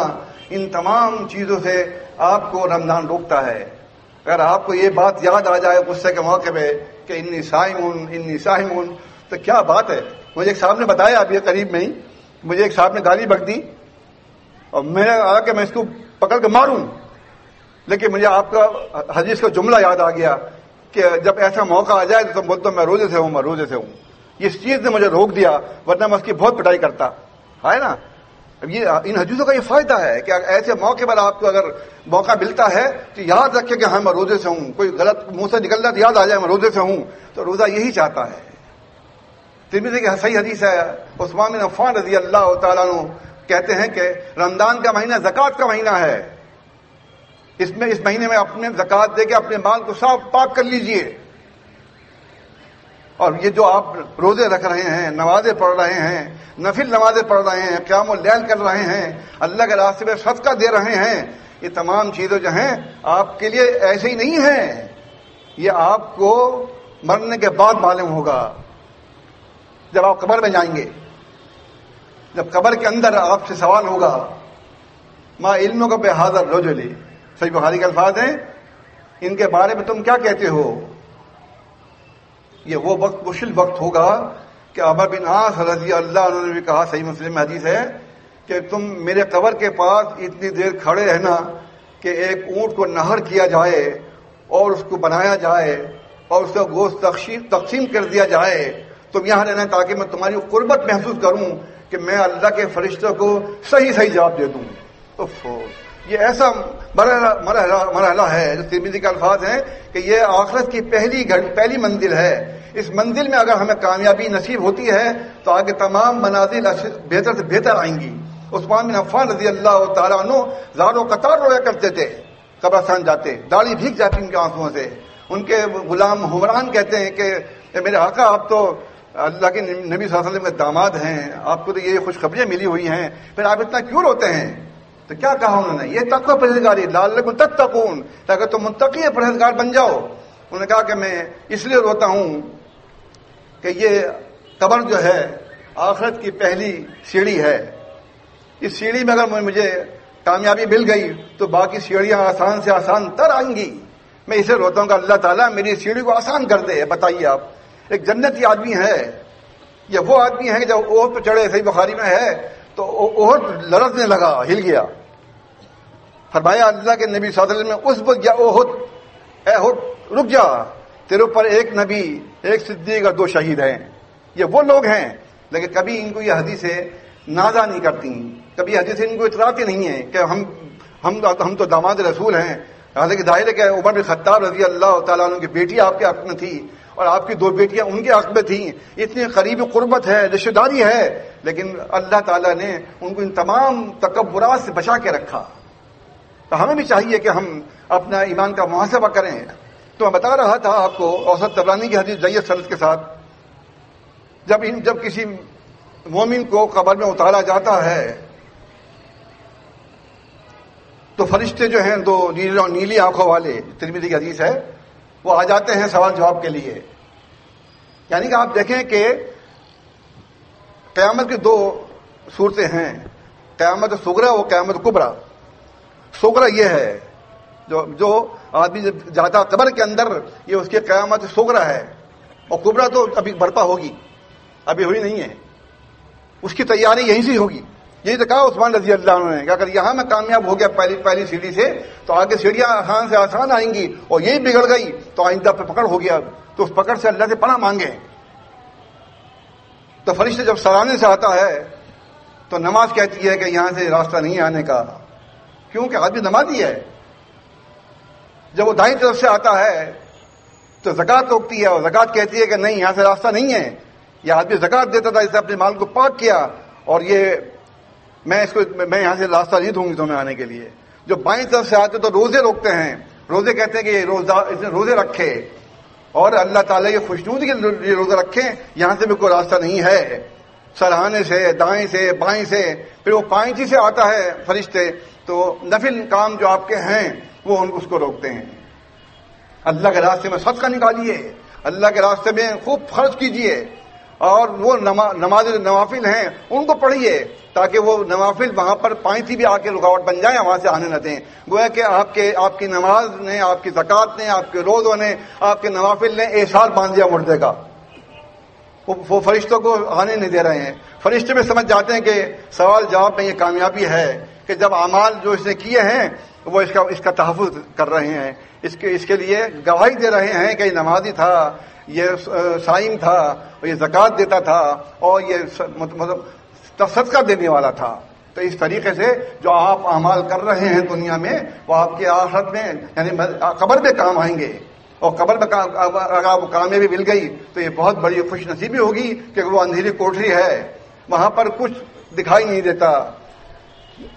ان تمام چیزوں سے آپ کو رمضان روکتا ہے۔ اگر آپ کو یہ بات یاد آ جائے غصے کے موقع پہ کہ انی صائم، تو کیا بات ہے۔ مجھے ایک صاحب نے بتایا ابھی قریب میں ہی، مجھے ایک صاحب نے گالی بک دی اور میں نے کہا کہ میں اس کو پکڑ کے ماروں، لیکن مجھے آپ کا حدیث کا جملہ یاد آ گیا کہ جب ایسا موقع آ جائے تو تم بولتے میں روزے سے ہوں۔ اس چیز نے مجھے روک دیا، ورنہ میں اس کی بہت پٹائی کرتا ہے نا۔ یہ ان حدیثوں کا یہ فائدہ ہے کہ ایسے موقع پر آپ کو اگر موقع ملتا ہے تو یاد رکھے کہ ہاں میں روزے سے ہوں، کوئی غلط منہ سے نکل رہا تو یاد آ جائے میں روزے سے ہوں، تو روزہ یہی چاہتا ہے۔ ترمذی کی صحیح حدیث ہے، عثمان بن عفان رضی اللہ تعالیٰ عنہ کہتے ہیں کہ رمضان کا مہینہ زکوٰۃ کا مہینہ ہے، اس مہینے میں اپنے زکوٰۃ دے کے اپنے مال کو صاف پاک کر لیجئے۔ اور یہ جو آپ روزے رکھ رہے ہیں، نمازیں پڑھ رہے ہیں، نفل نمازیں پڑھ رہے ہیں، قیام اللیل کر رہے ہیں، اللہ کے راستے میں صدقہ دے رہے ہیں، یہ تمام چیزیں جو ہیں آپ کے لیے ایسے ہی نہیں ہیں، یہ آپ کو مرنے کے بعد معلوم ہوگا، جب آپ قبر میں جائیں گے، جب قبر کے اندر آپ سے سوال ہوگا، ما علم کا بہذا الرجل، صحیح بخاری کے الفاظ ہیں، ان کے بارے میں تم کیا کہتے ہو؟ یہ وہ وقت مشکل وقت ہوگا کہ عمرو بن عاص رضی اللہ عنہ نے بھی کہا، صحیح مسلم میں حدیث ہے کہ تم میرے قبر کے پاس اتنی دیر کھڑے رہنا کہ ایک اونٹ کو نہر کیا جائے اور اس کو بنایا جائے اور اس کا گوشت تقسیم کر دیا جائے، تم یہاں رہنا تاکہ میں تمہاری قربت محسوس کروں کہ میں اللہ کے فرشتوں کو صحیح جواب دے دوں۔ یہ ایسا مرحلہ ہے جو ترمذی کے الفاظ ہیں کہ یہ آخرت کی پہلی منزل ہے۔ اس منزل میں اگر ہمیں کامیابی نصیب ہوتی ہے تو آگے تمام منازل بہتر سے بہتر آئیں گی۔ عثمان بن عفان رضی اللہ تعالیٰ عنہ زاروں قطار رویا کرتے تھے، قبرستان جاتے، داڑھی بھیگ جاتی ان کے آنسوؤں سے۔ ان کے غلام حمران کہتے ہیں کہ میرے آقا آپ تو اللہ کے نبی صلی اللہ علیہ وسلم کے داماد ہیں، آپ کو تو یہ خوشخبریاں ملی ہوئی ہیں، پھر آپ اتنا کیوں روتے ہیں؟ تو کیا کہا انہوں نے؟ یہ تقوی پرہیزگاری، لعلکم تتقون، تاکہ تم متقی پرہیزگار بن جاؤ۔ انہوں نے کہا کہ میں اس لیے روتا ہوں کہ یہ قبر جو ہے آخرت کی پہلی سیڑھی ہے، اس سیڑھی میں اگر مجھے کامیابی مل گئی تو باقی سیڑھیاں آسان سے آسان تر آئیں گی۔ میں اسے روتا ہوں کہ اللہ تعالیٰ میری سیڑھی کو آسان کر دے۔ بتائیے آپ، ایک جنتی آدمی ہے، یہ وہ آدمی ہے کہ جب احد پہ چڑھے، صحیح بخاری میں ہے، تو احد لرزنے لگا، ہل گیا۔ فرمایا اللہ کے نبی صلی اللہ علیہ وسلم نے، اثبت یا احد، اے احد رک جا، تیرے اوپر ایک نبی، ایک صدیق اور 2 شہید ہیں۔ یہ وہ لوگ ہیں، لیکن کبھی ان کو یہ حدیثیں نازا نہیں کرتی، کبھی حدیثیں ان کو اطلاعاتی نہیں ہیں کہ ہم تو داماد رسول ہیں۔ حالانکہ ظاہر ہے کہ عمر بن خطاب رضی اللہ تعالیٰ عنہ کی بیٹی آپ کے حق میں تھی اور آپ کی 2 بیٹیاں ان کے حق میں تھیں، اتنی قریب قربت ہے، رشتہ داری ہے، لیکن اللہ تعالیٰ نے ان کو ان تمام تکبرات سے بچا کے رکھا۔ تو ہمیں بھی چاہیے کہ ہم اپنا ایمان کا محاسبہ کریں۔ تو میں بتا رہا تھا آپ کو اوسط طبرانی کی حدیث جید سند کے ساتھ، جب کسی مومن کو قبر میں اتارا جاتا ہے تو فرشتے جو ہیں 2 نیلی آنکھوں والے، ترمذی کی حدیث ہے، وہ آ جاتے ہیں سوال جواب کے لیے۔ یعنی کہ آپ دیکھیں کہ قیامت کی 2 صورتیں ہیں، قیامت صغریٰ و قیامت کبریٰ۔ صغریٰ یہ ہے جو آدمی جب جاتا قبر کے اندر، یہ اس کی قیامت صغریٰ ہے، اور کبریٰ تو ابھی برپا ہوگی، ابھی ہوئی نہیں ہے، اس کی تیاری یہیں سے ہوگی۔ یہی تو کہا عثمان رضی اللہ عنہ نے کہ اگر یہاں میں کامیاب ہو گیا پہلی سیڑھی سے تو آگے سیڑھیاں آسان سے آسان آئیں گی، اور یہی بگڑ گئی تو آئندہ پہ پکڑ ہو گیا، تو اس پکڑ سے اللہ سے پناہ مانگے۔ تو فرشتے جب سرانے سے آتا ہے تو نماز کہتی ہے کہ یہاں سے راستہ نہیں آنے کا، کیونکہ آدمی نمازی ہے۔ جب وہ دائیں طرف سے آتا ہے تو زکوٰۃ روکتی ہے، اور زکوٰۃ کہتی ہے کہ نہیں، یہاں سے راستہ نہیں ہے۔ یہ آدمی زکوٰۃ دیتا تھا، اس نے اپنے مال کو پاک کیا، اور یہ میں یہاں سے راستہ نہیں دوں گی تمہیں آنے کے لیے۔ جو بائیں طرف سے آتے تو روزے روکتے ہیں، روزے کہتے ہیں کہ یہ اس نے روزے رکھے اور اللہ تعالیٰ یہ خوشنودی کے لیے روزے رکھیں، یہاں سے بھی کوئی راستہ نہیں ہے، سرہانے سے، دائیں سے، بائیں سے۔ پھر وہ پائیں سے آتا ہے فرشتے، تو نفل کام جو آپ کے ہیں وہ اس کو روکتے ہیں۔ اللہ کے راستے میں صدقہ نکالیے، اللہ کے راستے میں خوب خرچ کیجیے، اور وہ نوافل ہیں ان کو پڑھیے، تاکہ وہ نوافل وہاں پر پائیں بھی آ کے رکاوٹ بن جائیں، وہاں سے آنے نہ دیں۔ گویا کہ آپ کی نماز نے، آپ کی زکوٰۃ نے، آپ کے روزوں نے، آپ کے نوافل نے احساس باندھ دیا مردے کا، وہ فرشتوں کو آنے نہیں دے رہے ہیں۔ فرشتے میں سمجھ جاتے ہیں کہ سوال جواب میں یہ کامیابی ہے کہ جب اعمال جو اس نے کیے ہیں وہ اس کا تحفظ کر رہے ہیں، اس کے لیے گواہی دے رہے ہیں کہ یہ نمازی تھا، یہ صائم تھا، اور یہ زکوٰۃ دیتا تھا، اور یہ مطلب صدقہ دینے والا تھا۔ تو اس طریقے سے جو آپ اعمال کر رہے ہیں دنیا میں وہ آپ کی آخرت میں یعنی قبر میں کام آئیں گے، اور قبر میں اگر آپ کو کامیابی مل گئی تو یہ بہت بڑی خوش نصیبی ہوگی کہ وہ اندھیری کوٹری ہے، وہاں پر کچھ دکھائی نہیں دیتا۔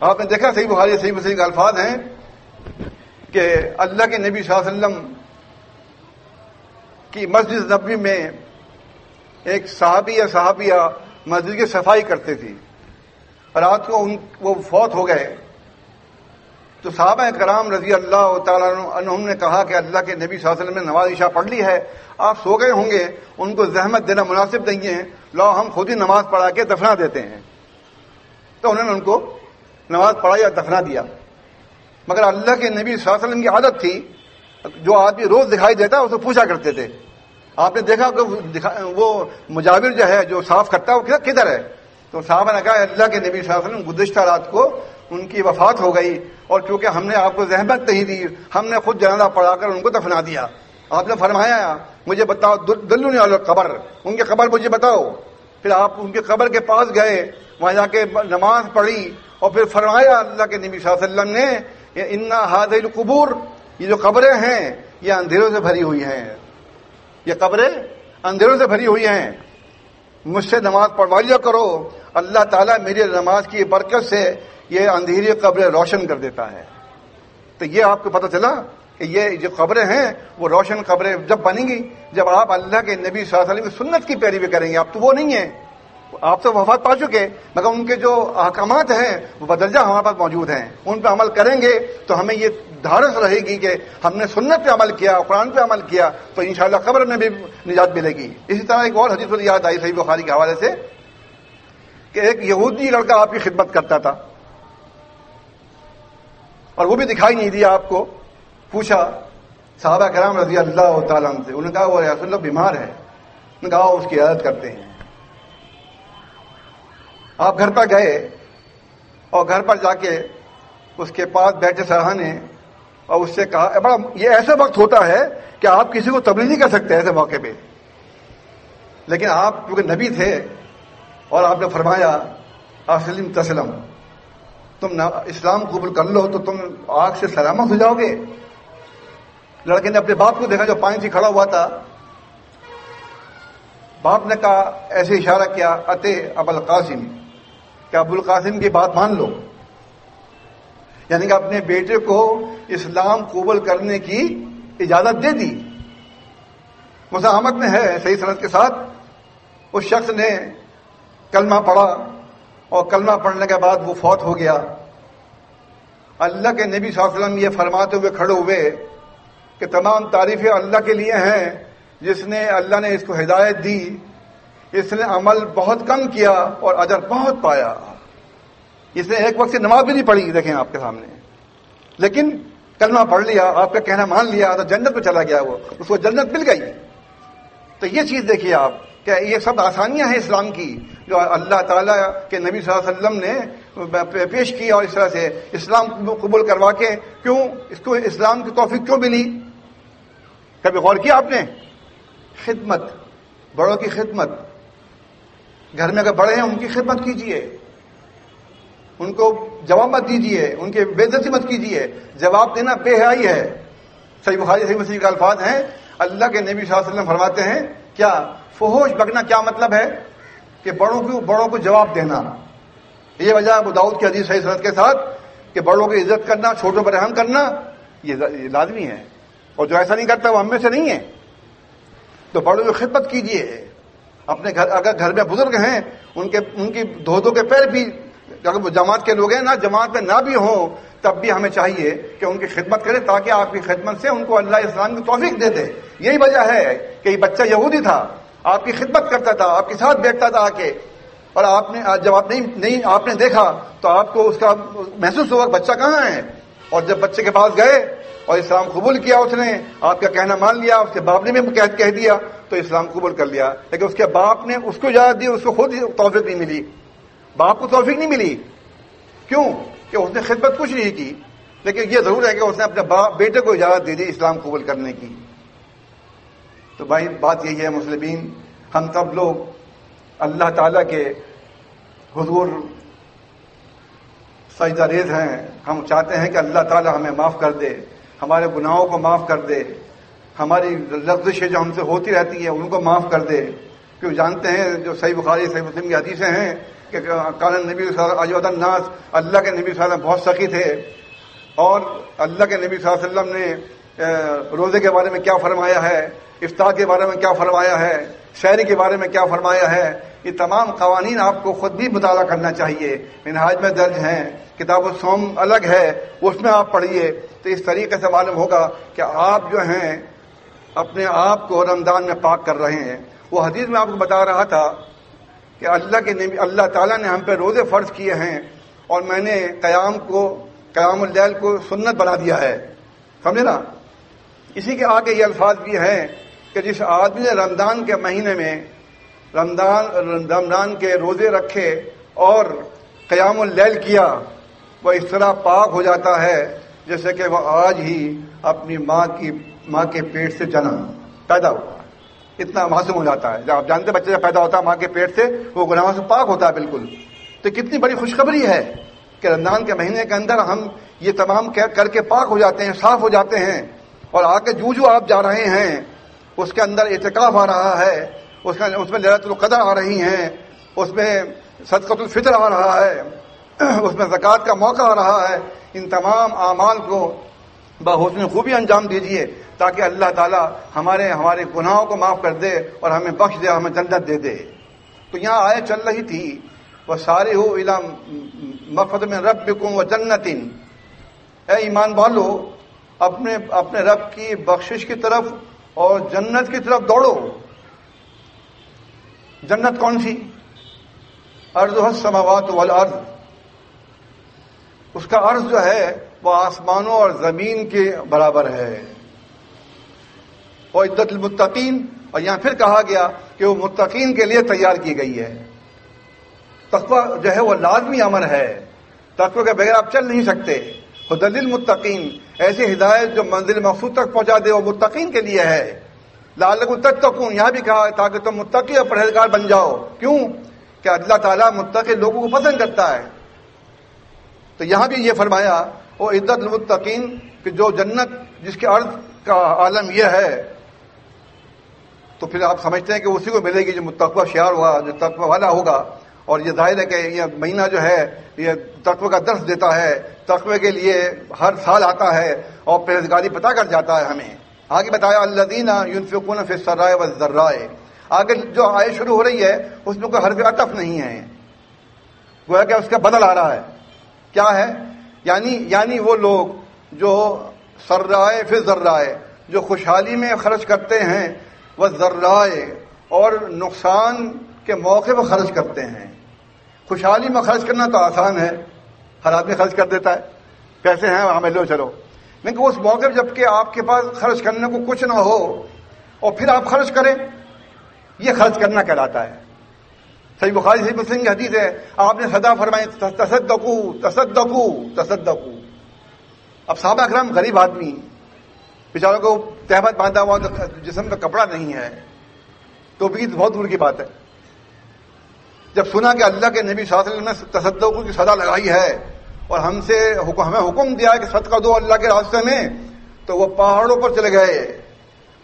آپ نے دیکھا صحیح بخاری صحیح مسلم کے الفاظ ہیں کہ اللہ کے نبی صلی اللہ علیہ وسلم کی مسجد نبوی میں ایک صحابی یا صحابیہ مسجد کی صفائی کرتے تھی، رات کو وہ فوت ہو گئے، تو صحابہ کرام رضی اللہ تعالیٰ عنہم نے کہا کہ اللہ کے نبی صلی اللہ علیہ وسلم نے نماز عشاء پڑھ لی ہے، آپ سو گئے ہوں گے، ان کو زحمت دینا مناسب نہیں ہے، لو ہم خود ہی نماز پڑھا کے دفنا دیتے ہیں۔ تو انہوں نے ان کو نماز پڑھائی اور دفنا دیا۔ مگر اللہ کے نبی صلی اللہ علیہ وسلم کی عادت تھی، جو آدمی روز دکھائی دیتا اسے پوچھا کرتے تھے، آپ نے دیکھا کہ وہ مجاور جو ہے جو صاف کرتا ہے وہ کدھر ہے؟ تو صحابہ نے کہا اللہ کے نبی صلی اللہ علیہ وسلم گزشتہ رات کو ان کی وفات ہو گئی، اور کیونکہ ہم نے آپ کو زحمت نہیں دی، ہم نے خود جنازہ پڑھا کر ان کو دفنا دیا۔ آپ نے فرمایا مجھے بتاؤ دلونی علی القبر، ان کی قبر مجھے بتاؤ۔ پھر آپ ان کی قبر کے پاس گئے، وہاں جا کے نماز پڑھی، اور پھر فرمایا اللہ کے نبی صلی اللہ علیہ وسلم نے ان هذه القبور، یہ جو قبریں ہیں یہ اندھیروں سے بھری ہوئی ہیں، یہ قبریں اندھیروں سے بھری ہوئی ہیں، مجھ سے نماز پڑھوا لیا کرو، اللہ تعالیٰ میری نماز کی برکت سے یہ اندھیری قبریں روشن کر دیتا ہے۔ تو یہ آپ کو پتہ چلا کہ یہ جو قبریں ہیں وہ روشن قبریں جب بنیں گی جب آپ اللہ کے نبی صلی اللہ علیہ وسلم کی سنت کی پیروی کریں گے۔ آپ تو وہ نہیں ہیں، آپ تو وفات پا چکے، مگر ان کے جو احکامات ہیں وہ بدرجہ ہمارے پاس موجود ہیں، ان پہ عمل کریں گے تو ہمیں یہ دھارس رہے گی کہ ہم نے سنت پہ عمل کیا، قرآن پہ عمل کیا، تو انشاءاللہ قبر میں بھی نجات ملے گی۔ اسی طرح ایک اور حدیث مجھے یاد آئی صحیح بخاری کے حوالے سے کہ ایک یہودی لڑکا آپ کی خدمت کرتا تھا اور وہ بھی دکھائی نہیں دیا آپ کو۔ پوچھا صحابہ کرام رضی اللہ تعالیٰ عنہ سے، انہوں نے کہا وہ رسول اللہ بیمار ہے، انہوں نے کہا اس کی عیادت کرتے ہیں۔ آپ گھر پر گئے اور گھر پر جا کے اس کے پاس بیٹھے سراہنے اور اس سے کہا، بڑا یہ ایسا وقت ہوتا ہے کہ آپ کسی کو تبلیغ نہیں کر سکتے ایسے موقع پہ، لیکن آپ کیونکہ نبی تھے اور آپ نے فرمایا اسلم تسلم، تم اسلام قبول کر لو تو تم آگ سے سلامت ہو جاؤ گے۔ لڑکے نے اپنے باپ کو دیکھا جو پانی سے کھڑا ہوا تھا، باپ نے کہا ایسے اشارہ کیا اتے ابو القاسم، کہ ابو القاسم کی بات مان لو، یعنی کہ اپنے بیٹے کو اسلام قبول کرنے کی اجازت دے دی۔ مساہمت میں ہے صحیح سند کے ساتھ، اس شخص نے کلمہ پڑھا اور کلمہ پڑھنے کے بعد وہ فوت ہو گیا۔ اللہ کے نبی صلی اللہ علیہ وسلم یہ فرماتے ہوئے کھڑے ہوئے کہ تمام تعریفیں اللہ کے لیے ہیں جس نے اللہ نے اس کو ہدایت دی، اس نے عمل بہت کم کیا اور اجر بہت پایا۔ اس نے ایک وقت سے نماز بھی نہیں پڑھی، دیکھیں آپ کے سامنے، لیکن کلمہ پڑھ لیا، آپ کا کہنا مان لیا تو جنت میں چلا گیا، وہ اس کو جنت مل گئی۔ تو یہ چیز دیکھیے آپ کہ یہ سب آسانیاں ہیں اسلام کی جو اللہ تعالیٰ کے نبی صلی اللہ علیہ وسلم نے پیش کی، اور اس طرح سے اسلام قبول کروا کے کیوں اس کو اسلام کی توفیق کیوں ملی؟ کبھی غور کیا آپ نے؟ خدمت، بڑوں کی خدمت، گھر میں اگر بڑے ہیں ان کی خدمت کیجیے، ان کو جواب مت دیجیے، ان کی بے عزتی مت کیجیے، جواب دینا بے حیائی ہے۔ صحیح بخاری صحیح مسلم کے الفاظ ہیں، اللہ کے نبی صلی اللہ علیہ وسلم فرماتے ہیں کیا فحوش بکنا کیا مطلب ہے کہ بڑوں کو جواب دینا۔ یہ وجہ ابو داؤد کی حدیث صحیح سند کے ساتھ کہ بڑوں کی عزت کرنا، چھوٹوں پر رحم کرنا یہ لازمی ہے، اور جو ایسا نہیں کرتا وہ ہم میں سے نہیں ہے۔ تو بڑوں کی خدمت کیجیے، اپنے گھر اگر گھر میں بزرگ ہیں ان کی دو کے پیر بھی، اگر وہ جماعت کے لوگ ہیں نہ جماعت میں نہ بھی ہوں تب بھی ہمیں چاہیے کہ ان کی خدمت کریں تاکہ آپ کی خدمت سے ان کو اللہ اسلام کی توفیق دے دے۔ یہی وجہ ہے کہ یہ بچہ یہودی تھا، آپ کی خدمت کرتا تھا، آپ کے ساتھ بیٹھتا تھا آ کے، اور آپ نے جب آپ نہیں آپ نے دیکھا تو آپ کو اس کا محسوس ہوا بچہ کہاں ہے، اور جب بچے کے پاس گئے اور اسلام قبول کیا، اس نے آپ کا کہنا مان لیا، اس کے باپ نے بھی کہہ دیا تو اسلام قبول کر لیا، لیکن اس کے باپ نے اس کو اجازت دی، اس کو خود توفیق نہیں ملی، باپ کو توفیق نہیں ملی۔ کیوں؟ کہ اس نے خدمت کچھ نہیں کی، لیکن یہ ضرور ہے کہ اس نے اپنے بیٹے کو اجازت دے دی اسلام قبول کرنے کی۔ تو بھائی بات یہی ہے مسلمین، ہم سب لوگ اللہ تعالیٰ کے حضور سجدہ ریز ہیں، ہم چاہتے ہیں کہ اللہ تعالیٰ ہمیں معاف کر دے، ہمارے گناہوں کو معاف کر دے، ہماری لغزشیں جو ہم سے ہوتی رہتی ہیں ان کو معاف کر دے، کیوں جانتے ہیں جو صحیح بخاری صحیح مسلم کی حدیثیں ہیں کہ کان نبی صلی اللہ علیہ وسلم الناس، اللہ کے نبی صلی اللہ علیہ وسلم بہت سخی تھے، اور اللہ کے نبی صلی اللہ علیہ وسلم نے روزے کے بارے میں کیا فرمایا ہے، افطار کے بارے میں کیا فرمایا ہے، شہری کے بارے میں کیا فرمایا ہے، یہ تمام قوانین آپ کو خود بھی مطالعہ کرنا چاہیے، منہاج میں درج ہیں، کتاب الصوم الگ ہے، اس میں آپ پڑھیے، تو اس طریقے سے معلوم ہوگا کہ آپ جو ہیں اپنے آپ کو رمضان میں پاک کر رہے ہیں۔ وہ حدیث میں آپ کو بتا رہا تھا کہ اللہ تعالیٰ نے ہم پہ روزے فرض کیے ہیں، اور میں نے قیام اللیل کو سنت بنا دیا ہے، سمجھے نا۔ اسی کے آگے یہ الفاظ بھی ہیں کہ جس آدمی نے رمضان کے مہینے میں رمضان کے روزے رکھے اور قیام اللیل کیا، وہ اس طرح پاک ہو جاتا ہے جیسے کہ وہ آج ہی اپنی ماں کے پیٹ سے پیدا ہوا، اتنا معصوم ہو جاتا ہے۔ جب آپ جانتے بچے جب پیدا ہوتا ہے ماں کے پیٹ سے، وہ گناہوں سے پاک ہوتا ہے بالکل۔ تو کتنی بڑی خوشخبری ہے کہ رمضان کے مہینے کے اندر ہم یہ تمام کر کے پاک ہو جاتے ہیں، صاف ہو جاتے ہیں، اور آگے جو آپ جا رہے ہیں اس کے اندر اعتکاف آ رہا ہے، اس میں لیلۃ القدر آ رہی ہیں، اس میں صدقۃ الفطر آ رہا ہے، اس میں زکوٰۃ کا موقع آ رہا ہے۔ ان تمام اعمال کو بحسن خوبی انجام دیجیے تاکہ اللہ تعالیٰ ہمارے گناہوں کو معاف کر دے اور ہمیں بخش دے، ہمیں جنت دے دے۔ تو یہاں آیت چل رہی تھی وَسَارِعُوا إِلَىٰ مَغْفِرَةٍ مِّن رَّبِّكُمْ وَجَنَّةٍ، اے ایمان والو اپنے رب کی بخشش کی طرف اور جنت کی طرف دوڑو۔ جنت کون سی؟ عرضها السماوات والارض، اس کا عرض جو ہے وہ آسمانوں اور زمین کے برابر ہے۔ وَعِدَّتْ لِلْمُتَّقِينَ، اور یہاں پھر کہا گیا کہ وہ متقین کے لیے تیار کی گئی ہے۔ تقوی جو ہے وہ لازمی امر ہے، تقوی کے بغیر آپ چل نہیں سکتے۔ ہدی للمتقین، ایسی ہدایت جو منزل مقصود تک پہنچا دے وہ متقین کے لیے ہے۔ لعلکم تتقون، یہاں بھی کہا تاکہ تم متقی اور پرہیزگار بن جاؤ۔ کیوں؟ کہ اللہ تعالیٰ متقی لوگوں کو پسند کرتا ہے۔ تو یہاں بھی یہ فرمایا وہ عدت المتقین کہ جو جنت جس کے عرض کا عالم یہ ہے، تو پھر آپ سمجھتے ہیں کہ اسی کو ملے گی جو متقوی شعار ہوا، جو تقوی والا ہوگا۔ اور یہ ظاہر ہے کہ یہ مہینہ جو ہے یہ تقوی کا درس دیتا ہے، تقوی کے لیے ہر سال آتا ہے اور پرہیزگاری پتہ کر جاتا ہے ہمیں۔ آگے بتایا الذین ينفقون فی السراء والضراء، آگے جو آیت شروع ہو رہی ہے اس میں کوئی حرف عطف نہیں ہے، گویا کہ اس کا بدل آ رہا ہے۔ کیا ہے؟ یعنی وہ لوگ جو سرائے فی ذرائے، جو خوشحالی میں خرچ کرتے ہیں، وہ ذرائے اور نقصان کے موقع پر خرچ کرتے ہیں۔ خوشحالی میں خرچ کرنا تو آسان ہے، ہر آدمی خرچ کر دیتا ہے، پیسے ہیں ہمیں لو چلو، لیکن اس موقع پر جب کہ آپ کے پاس خرچ کرنے کو کچھ نہ ہو اور پھر آپ خرچ کریں، یہ خرچ کرنا کہلاتا ہے۔ صحیح بخاری صحیح مسلم کی حدیث ہے، آپ نے صدا فرمائی تصدقوا تصدقوا تصدقوا۔ اب صحابہ اکرام غریب آدمی، بیچاروں کو تہمت باندھا ہوا جسم کا کپڑا نہیں ہے، تو بھی بہت دور کی بات ہے۔ جب سنا کہ اللہ کے نبی صلی اللہ علیہ وسلم نے تصدقوا کی صدا لگائی ہے اور ہمیں حکم دیا ہے کہ صدقہ دو اللہ کے راستے میں، تو وہ پہاڑوں پر چلے گئے،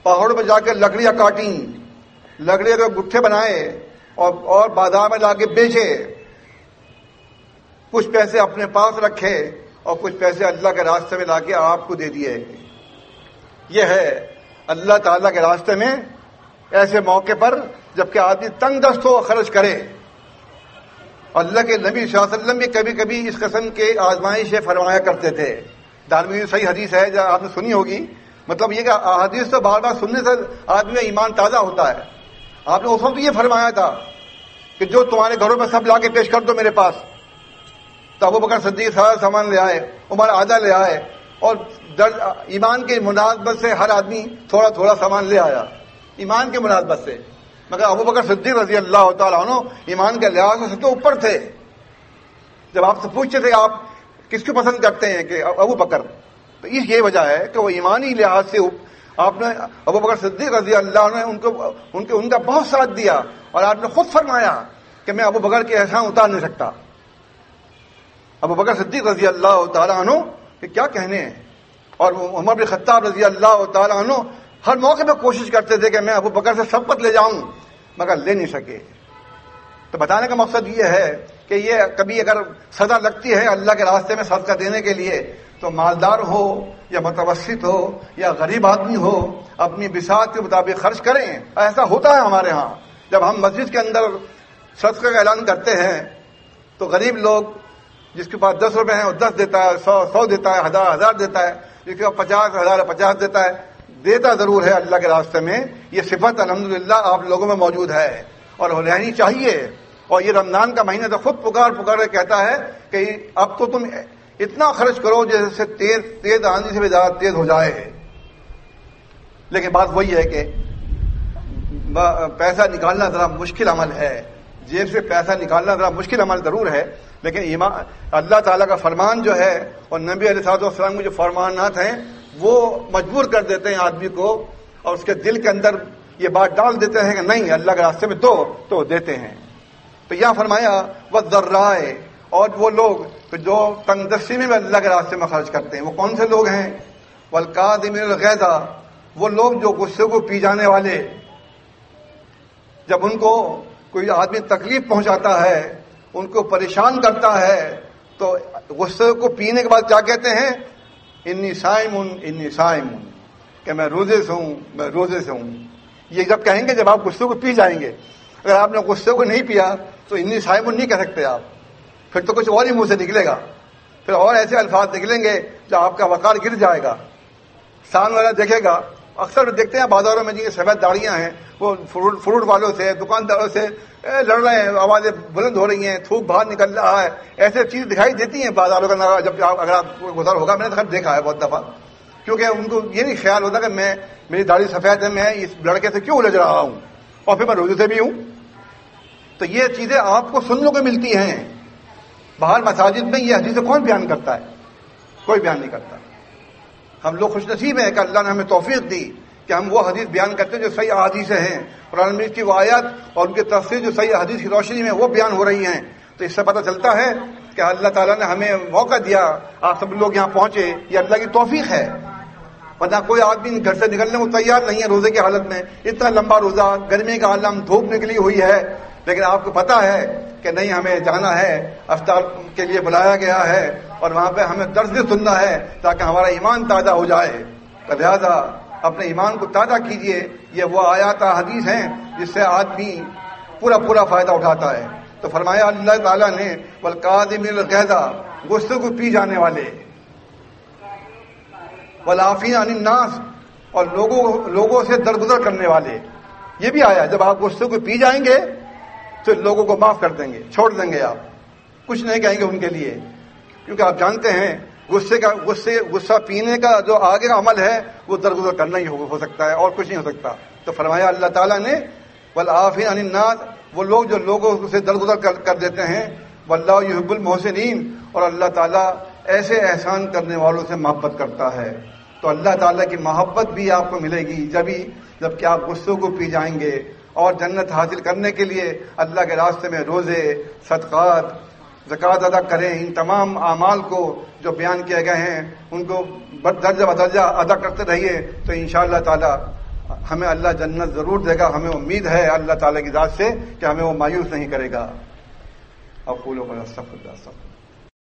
پہاڑوں پر جا کے لکڑیاں کاٹیں، لکڑیوں کے گٹھے بنائے اور بازار میں لا کے بیچے، کچھ پیسے اپنے پاس رکھے اور کچھ پیسے اللہ کے راستے میں لا کے آپ کو دے دیے۔ یہ ہے اللہ تعالیٰ کے راستے میں ایسے موقع پر جبکہ آدمی تنگ دست ہو خرچ کرے۔ اللہ کے نبی صلی اللہ علیہ وسلم بھی کبھی کبھی اس قسم کے آزمائشیں فرمایا کرتے تھے۔ دارمی صحیح حدیث ہے جو آپ نے سنی ہوگی، مطلب یہ کہ حدیث تو بار بار سننے سے آدمی کا ایمان تازہ ہوتا ہے۔ آپ نے اس وقت یہ فرمایا تھا کہ جو تمہارے گھروں میں سب لا کے پیش کر دو میرے پاس۔ تو ابو بکر صدیق سارا سامان لے آئے، عمر آدھا لے آئے، اور ایمان کے مناسبت سے ہر آدمی تھوڑا تھوڑا سامان لے آیا، ایمان کے مناسبت سے۔ مگر ابو بکر صدیق رضی اللہ تعالیٰ عنہ ایمان کے لحاظ سے تو اوپر تھے۔ جب آپ سے پوچھتے تھے آپ کس کو پسند کرتے ہیں کہ ابو بکر، تو اس یہ وجہ ہے کہ وہ ایمانی لحاظ سے آپ نے ابو بکر صدیق رضی اللہ عنہ نے ان کا بہت ساتھ دیا، اور آپ نے خود فرمایا کہ میں ابو بکر کے احسان اتار نہیں سکتا۔ ابو بکر صدیق رضی اللہ تعالیٰ عنہ کہ کیا کہنے ہیں، اور عمر بن خطاب رضی اللہ تعالیٰ عنہ ہر موقع پہ کوشش کرتے تھے کہ میں ابو بکر سے سبقت لے جاؤں، مگر لے نہیں سکے۔ تو بتانے کا مقصد یہ ہے کہ یہ کبھی اگر سزا لگتی ہے اللہ کے راستے میں صدقہ دینے کے لیے، تو مالدار ہو یا متوسط ہو یا غریب آدمی ہو، اپنی بساط کے مطابق خرچ کریں۔ ایسا ہوتا ہے ہمارے ہاں، جب ہم مسجد کے اندر صدقہ کا اعلان کرتے ہیں تو غریب لوگ جس کے پاس 10 روپے ہیں وہ 10 دیتا ہے، 100 دیتا ہے، 1000 دیتا ہے، جس کے پاس 50 دیتا ہے، دیتا ضرور ہے اللہ کے راستے میں. یہ صفت الحمدللہ آپ لوگوں میں موجود ہے اور رہنی چاہیے. اور یہ رمضان کا مہینہ تو خود پکار کے کہتا ہے کہ اب تو تم اتنا خرچ کرو جیسے تیز آندھی سے بھی زیادہ تیز ہو جائے. لیکن بات وہی ہے کہ پیسہ نکالنا ذرا مشکل عمل ہے، جیب سے پیسہ نکالنا ذرا مشکل عمل ضرور ہے، لیکن ایمان اللہ تعالیٰ کا فرمان جو ہے اور نبی علیہ الصلوۃ والسلام کے جو فرمانات ہیں وہ مجبور کر دیتے ہیں آدمی کو، اور اس کے دل کے اندر یہ بات ڈال دیتے ہیں کہ نہیں اللہ کے راستے میں تو دیتے ہیں. تو یہاں فرمایا وَالضَّرَّاءِ، اور وہ لوگ جو تنگ دستی میں اللہ کے راستے میں خرچ کرتے ہیں. وہ کون سے لوگ ہیں؟ وَالْقَاظِمِينَ الْغَيْظَ، وہ لوگ جو غصے کو پی جانے والے. جب ان کو کوئی آدمی تکلیف پہنچاتا ہے، ان کو پریشان کرتا ہے، تو غصے کو پینے کے بعد کیا کہتے ہیں؟ انی صائم، کہ میں روزے سے ہوں. یہ جب کہیں گے جب آپ غصے کو پی جائیں گے. اگر آپ نے غصے کو نہیں پیا تو انی صائم نہیں کہہ سکتے آپ، پھر تو کچھ اور ہی منہ سے نکلے گا، پھر اور ایسے الفاظ نکلیں گے جو آپ کا وقار گر جائے گا. سامنے والا دیکھے گا، اکثر دیکھتے ہیں بازاروں میں جن کی سفید داڑیاں ہیں وہ فروٹ والوں سے، دکانداروں سے لڑ رہے ہیں، آوازیں بلند ہو رہی ہیں، تھوک باہر نکل رہا ہے، ایسے چیز دکھائی دیتی ہیں بازاروں کا. جب اگر آپ کو گزر ہوگا، میں نے دیکھا ہے بہت دفعہ، کیونکہ ان کو یہ نہیں خیال ہوتا کہ میری داڑھی سفید ہے، میں اس لڑکے سے کیوں الجھ رہا ہوں، اور پھر میں روزے سے بھی ہوں. تو یہ چیزیں آپ کو سننے کو ملتی ہیں. باہر مساجد میں یہ حدیث کون بیان کرتا ہے؟ کوئی بیان نہیں کرتا. ہم لوگ خوش نصیب ہیں کہ اللہ نے ہمیں توفیق دی کہ ہم وہ حدیث بیان کرتے ہیں جو صحیح احادیث ہیں، قرآن مجید کی وہ آیات اور ان کی تفسیر جو صحیح حدیث کی روشنی میں وہ بیان ہو رہی ہیں. تو اس سے پتہ چلتا ہے کہ اللہ تعالیٰ نے ہمیں موقع دیا، آپ سب لوگ یہاں پہنچے، یہ اللہ کی توفیق ہے. ورنہ کوئی آدمی گھر سے نکلنے کو تیار نہیں ہے روزے کی حالت میں. اتنا لمبا روزہ، گرمی کا عالم، دھوپ نکلی ہوئی ہے، لیکن آپ کو پتا ہے کہ نہیں ہمیں جانا ہے، افطار کے لیے بلایا گیا ہے، اور وہاں پہ ہمیں درس بھی سننا ہے تاکہ ہمارا ایمان تازہ ہو جائے. تو لہٰذا اپنے ایمان کو تازہ کیجئے. یہ وہ آیات حدیث ہیں جس سے آدمی پورا فائدہ اٹھاتا ہے. تو فرمایا اللہ تعالیٰ نے وَالْقَاظِمِينَ الْغَيْظَ، غصے کو پی جانے والے، وَالْعَافِينَ عَنِ النَّاسِ، اور لوگوں سے درگزر کرنے والے. یہ بھی آیا جب آپ غصے کو پی جائیں گے تو لوگوں کو معاف کر دیں گے، چھوڑ دیں گے، آپ کچھ نہیں کہیں گے ان کے لیے، کیونکہ آپ جانتے ہیں غصہ پینے کا جو آگے کا عمل ہے وہ درگزر کرنا ہی ہو سکتا ہے اور کچھ نہیں ہو سکتا. تو فرمایا اللہ تعالیٰ نے وَالْعَافِينَ عَنِ النَّاسِ، وہ لوگ جو لوگوں سے درگزر کر دیتے ہیں، وَاللَّهُ يُحِبُّ الْمُحْسِنِينَ، اور اللہ تعالیٰ ایسے احسان کرنے والوں سے محبت کرتا ہے. تو اللہ تعالیٰ کی محبت بھی آپ کو ملے گی جب کہ آپ غصوں کو پی جائیں گے. اور جنت حاصل کرنے کے لیے اللہ کے راستے میں روزے، صدقات، زکوٰۃ ادا کریں. ان تمام اعمال کو جو بیان کیے گئے ہیں ان کو درجہ بدرجہ ادا کرتے رہیے، تو انشاءاللہ تعالی ہمیں اللہ جنت ضرور دے گا. ہمیں امید ہے اللہ تعالیٰ کی ذات سے کہ ہمیں وہ مایوس نہیں کرے گا. اقول و استغفر اللہ.